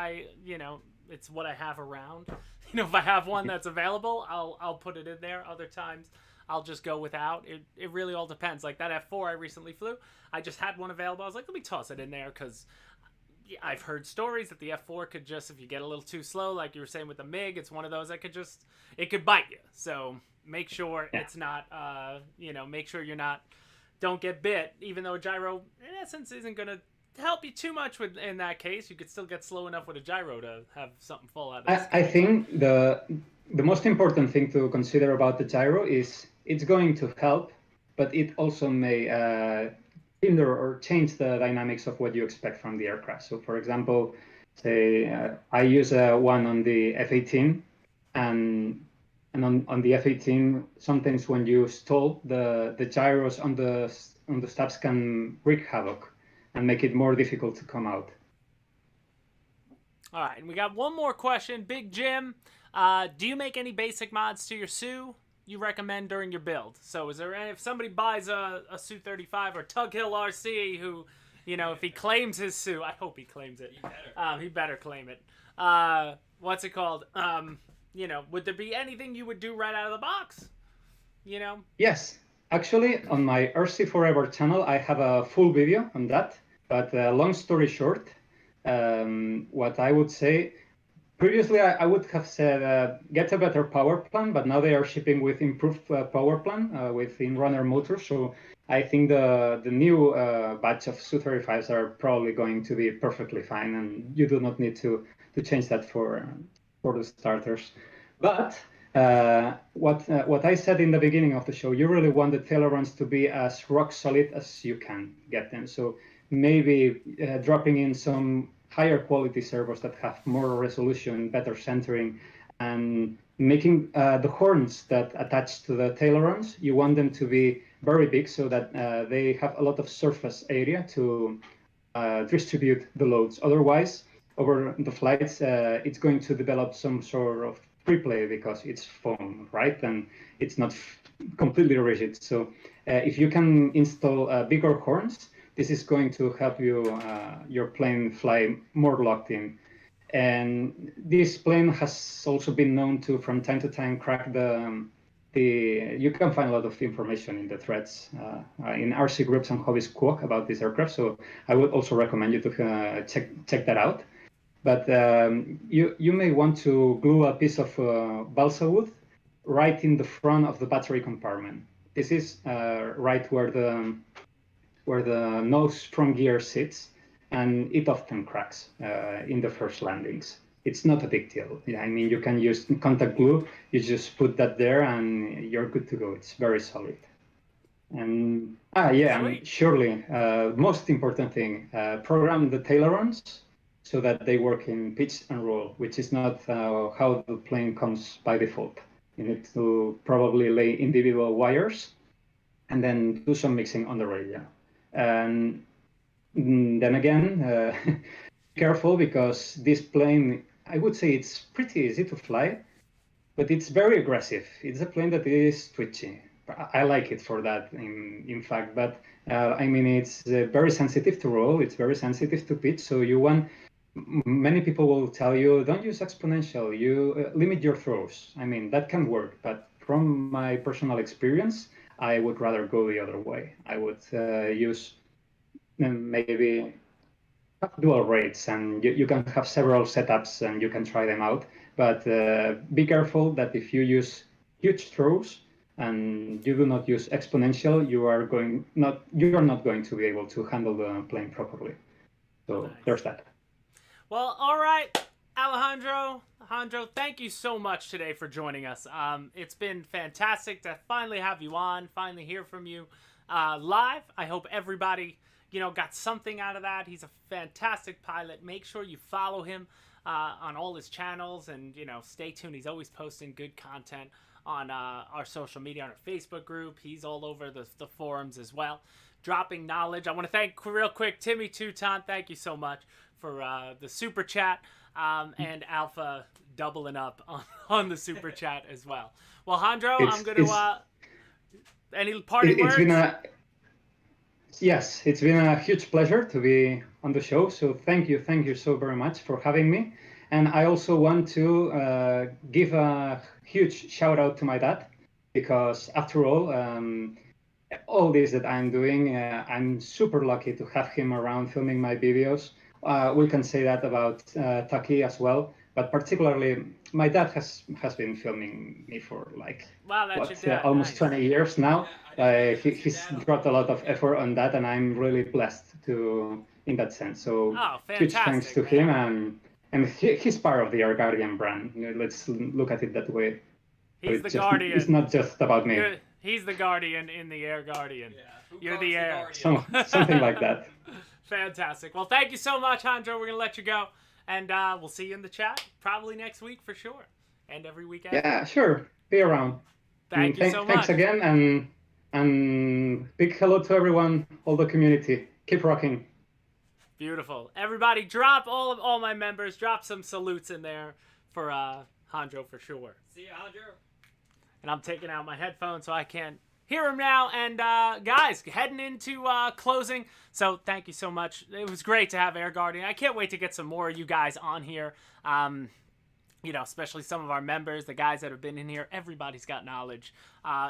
it's what I have around. If I have one that's available, I'll put it in there. Other times I'll just go without. It really all depends. Like that F4 I recently flew, I just had one available. I was like, let me toss it in there, because I've heard stories that the F4 could just, if you get a little too slow, like you were saying with the MiG, it's one of those that it could bite you. So make sure it's not, make sure don't get bit, even though a gyro, in essence, isn't going to help you too much in that case. You could still get slow enough with a gyro to have something fall out of the sky. I think the most important thing to consider about the gyro is it's going to help, but it also may hinder or change the dynamics of what you expect from the aircraft. So, for example, say I use one on the F-18, and on the F-18, sometimes when you stall, the gyros on the stabs can wreak havoc and make it more difficult to come out. All right, and we got one more question. Big Jim, do you make any basic mods to your Su you recommend during your build? So is there any, if somebody buys a Su-35 or Tug Hill RC, who, if he claims his Su, I hope he claims it. He better claim it. What's it called? Would there be anything you would do right out of the box? Yes. Actually, on my RC Forever channel, I have a full video on that. But long story short, what I would say, previously I would have said get a better power plan, but now they are shipping with improved power plan with in-runner motors. So I think the new batch of Su-35s are probably going to be perfectly fine, and you do not need to change that for the starters. But what I said in the beginning of the show, you really want the ailerons to be as rock solid as you can get them. So maybe dropping in some higher quality servos that have more resolution, better centering, and making the horns that attach to the ailerons, you want them to be very big so that they have a lot of surface area to distribute the loads. Otherwise, over the flights, it's going to develop some sort of free play because it's foam, right? And it's not completely rigid. So if you can install bigger horns, this is going to help you your plane fly more locked in. And this plane has also been known to, from time to time, crack the you can find a lot of information in the threads in RC groups and hobby squawk about this aircraft. So I would also recommend you to check that out. But you may want to glue a piece of balsa wood right in the front of the battery compartment. This is right where the nose from gear sits, and it often cracks in the first landings. It's not a big deal. I mean, you can use contact glue. You just put that there, and you're good to go. It's very solid. And and surely, most important thing, program the ailerons so that they work in pitch and roll, which is not how the plane comes by default. You need to probably lay individual wires and then do some mixing on the radio. And then again, careful, because this plane, I would say it's pretty easy to fly, but it's very aggressive. It's a plane that is twitchy. I like it for that, in fact, but I mean, it's very sensitive to roll. It's very sensitive to pitch. So many people will tell you, don't use exponential, you limit your throws. I mean, that can work, but from my personal experience, I would rather go the other way. I would use maybe dual rates, and you can have several setups and you can try them out. But be careful that if you use huge throws and you do not use exponential, you are not going to be able to handle the plane properly. So nice. There's that. Well, all right, Alejandro, thank you so much today for joining us. It's been fantastic to finally have you on, finally hear from you live. I hope everybody, got something out of that. He's a fantastic pilot. Make sure you follow him on all his channels, and, stay tuned. He's always posting good content on our social media, on our Facebook group. He's all over the forums as well, dropping knowledge. I want to thank real quick Timmy Touton. Thank you so much for the super chat, and Alpha doubling up on the super chat as well. Well, Hondro, I'm going to any parting words? Yes, it's been a huge pleasure to be on the show. So thank you so very much for having me. And I also want to give a huge shout out to my dad, because after all this that I'm doing, I'm super lucky to have him around filming my videos. We can say that about Taki as well, but particularly my dad has been filming me for almost 20 years now. He's brought a lot of effort on that, and I'm really blessed in that sense. So huge thanks to him, and he's part of the Airguardian brand. Let's look at it that way. He's the guardian. It's not just about me. He's the guardian in the Airguardian. Yeah. You're the air. Something like that. Fantastic. Well, thank you so much, Hondro. We're going to let you go. And we'll see you in the chat probably next week for sure. And every weekend. Yeah, sure. Be around. Thank you so much. Thanks again. And big hello to everyone, all the community. Keep rocking. Beautiful. Everybody, drop all my members. Drop some salutes in there for Hondro for sure. See you, Hondro. And I'm taking out my headphones so I can't hear him now. And guys, heading into closing. So thank you so much. It was great to have Airguardian. I can't wait to get some more of you guys on here. Especially some of our members, the guys that have been in here. Everybody's got knowledge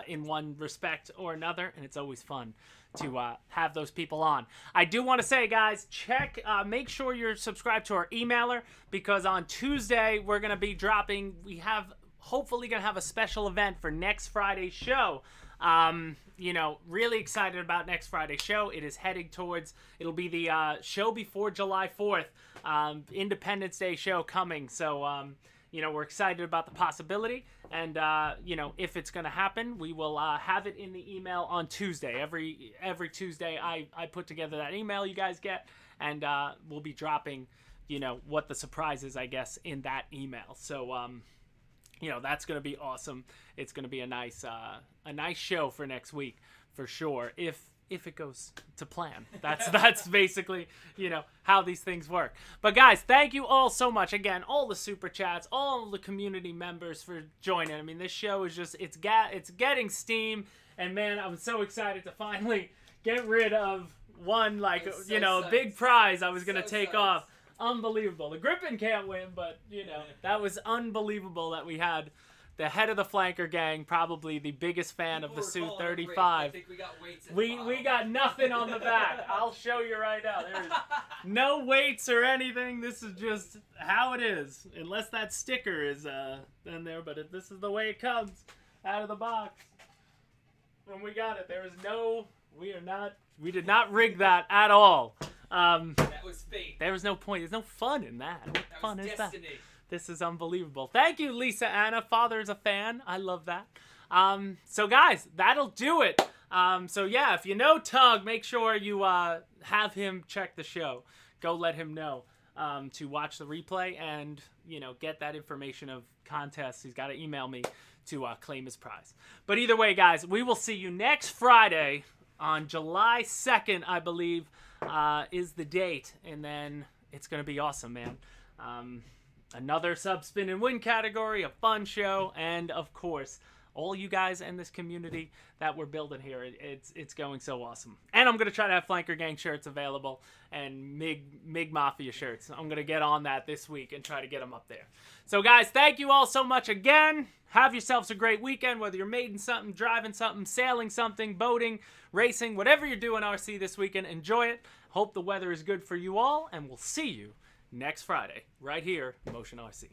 in one respect or another, and it's always fun to have those people on. I do want to say, guys, make sure you're subscribed to our emailer, because on Tuesday we're going to be dropping, hopefully going to have a special event for next Friday's show. Really excited about next Friday's show. It is heading towards, it'll be the show before July 4th, Independence Day show coming. So, we're excited about the possibility. And, if it's going to happen, we will have it in the email on Tuesday. Every Tuesday, I put together that email you guys get, and we'll be dropping, what the surprise is, I guess, in that email. So, that's going to be awesome. It's going to be a nice show for next week for sure. If it goes to plan, that's basically, how these things work. But guys, thank you all so much. Again, all the super chats, all the community members for joining. I mean, this show is just, it's getting steam, and man, I'm so excited to finally get rid of one, big prize I was going to take off. Unbelievable. The Griffin can't win, but, that was unbelievable that we had the head of the flanker gang, probably the biggest fan of the Su-35. I think we got weights at the We bottom. got nothing on the back. I'll show you right now. There's no weights or anything. This is just how it is. Unless that sticker is in there, but this is the way it comes out of the box. When we got it, there is no. We did not rig that at all. That was fate. There was no point. There's no fun in that. What That fun was is destiny. that? This is unbelievable. Thank you, Lisa Anna. Father is a fan. I love that. So guys, that'll do it. So yeah, if you know Tug, make sure you have him check the show. Go let him know to watch the replay and, you know, get that information of contests. He's got to email me to claim his prize. But either way, guys, we will see you next Friday on July 2nd, I believe, is the date. And then it's going to be awesome, man. Another sub spin and win category, a fun show, and of course, all you guys in this community that we're building here. It's going so awesome. And I'm going to try to have Flanker Gang shirts available and MiG Mafia shirts. I'm going to get on that this week and try to get them up there. So guys, thank you all so much again. Have yourselves a great weekend, whether you're mating something, driving something, sailing something, boating, racing, whatever you're doing RC this weekend, enjoy it. Hope the weather is good for you all, and we'll see you next Friday, right here, Motion RC.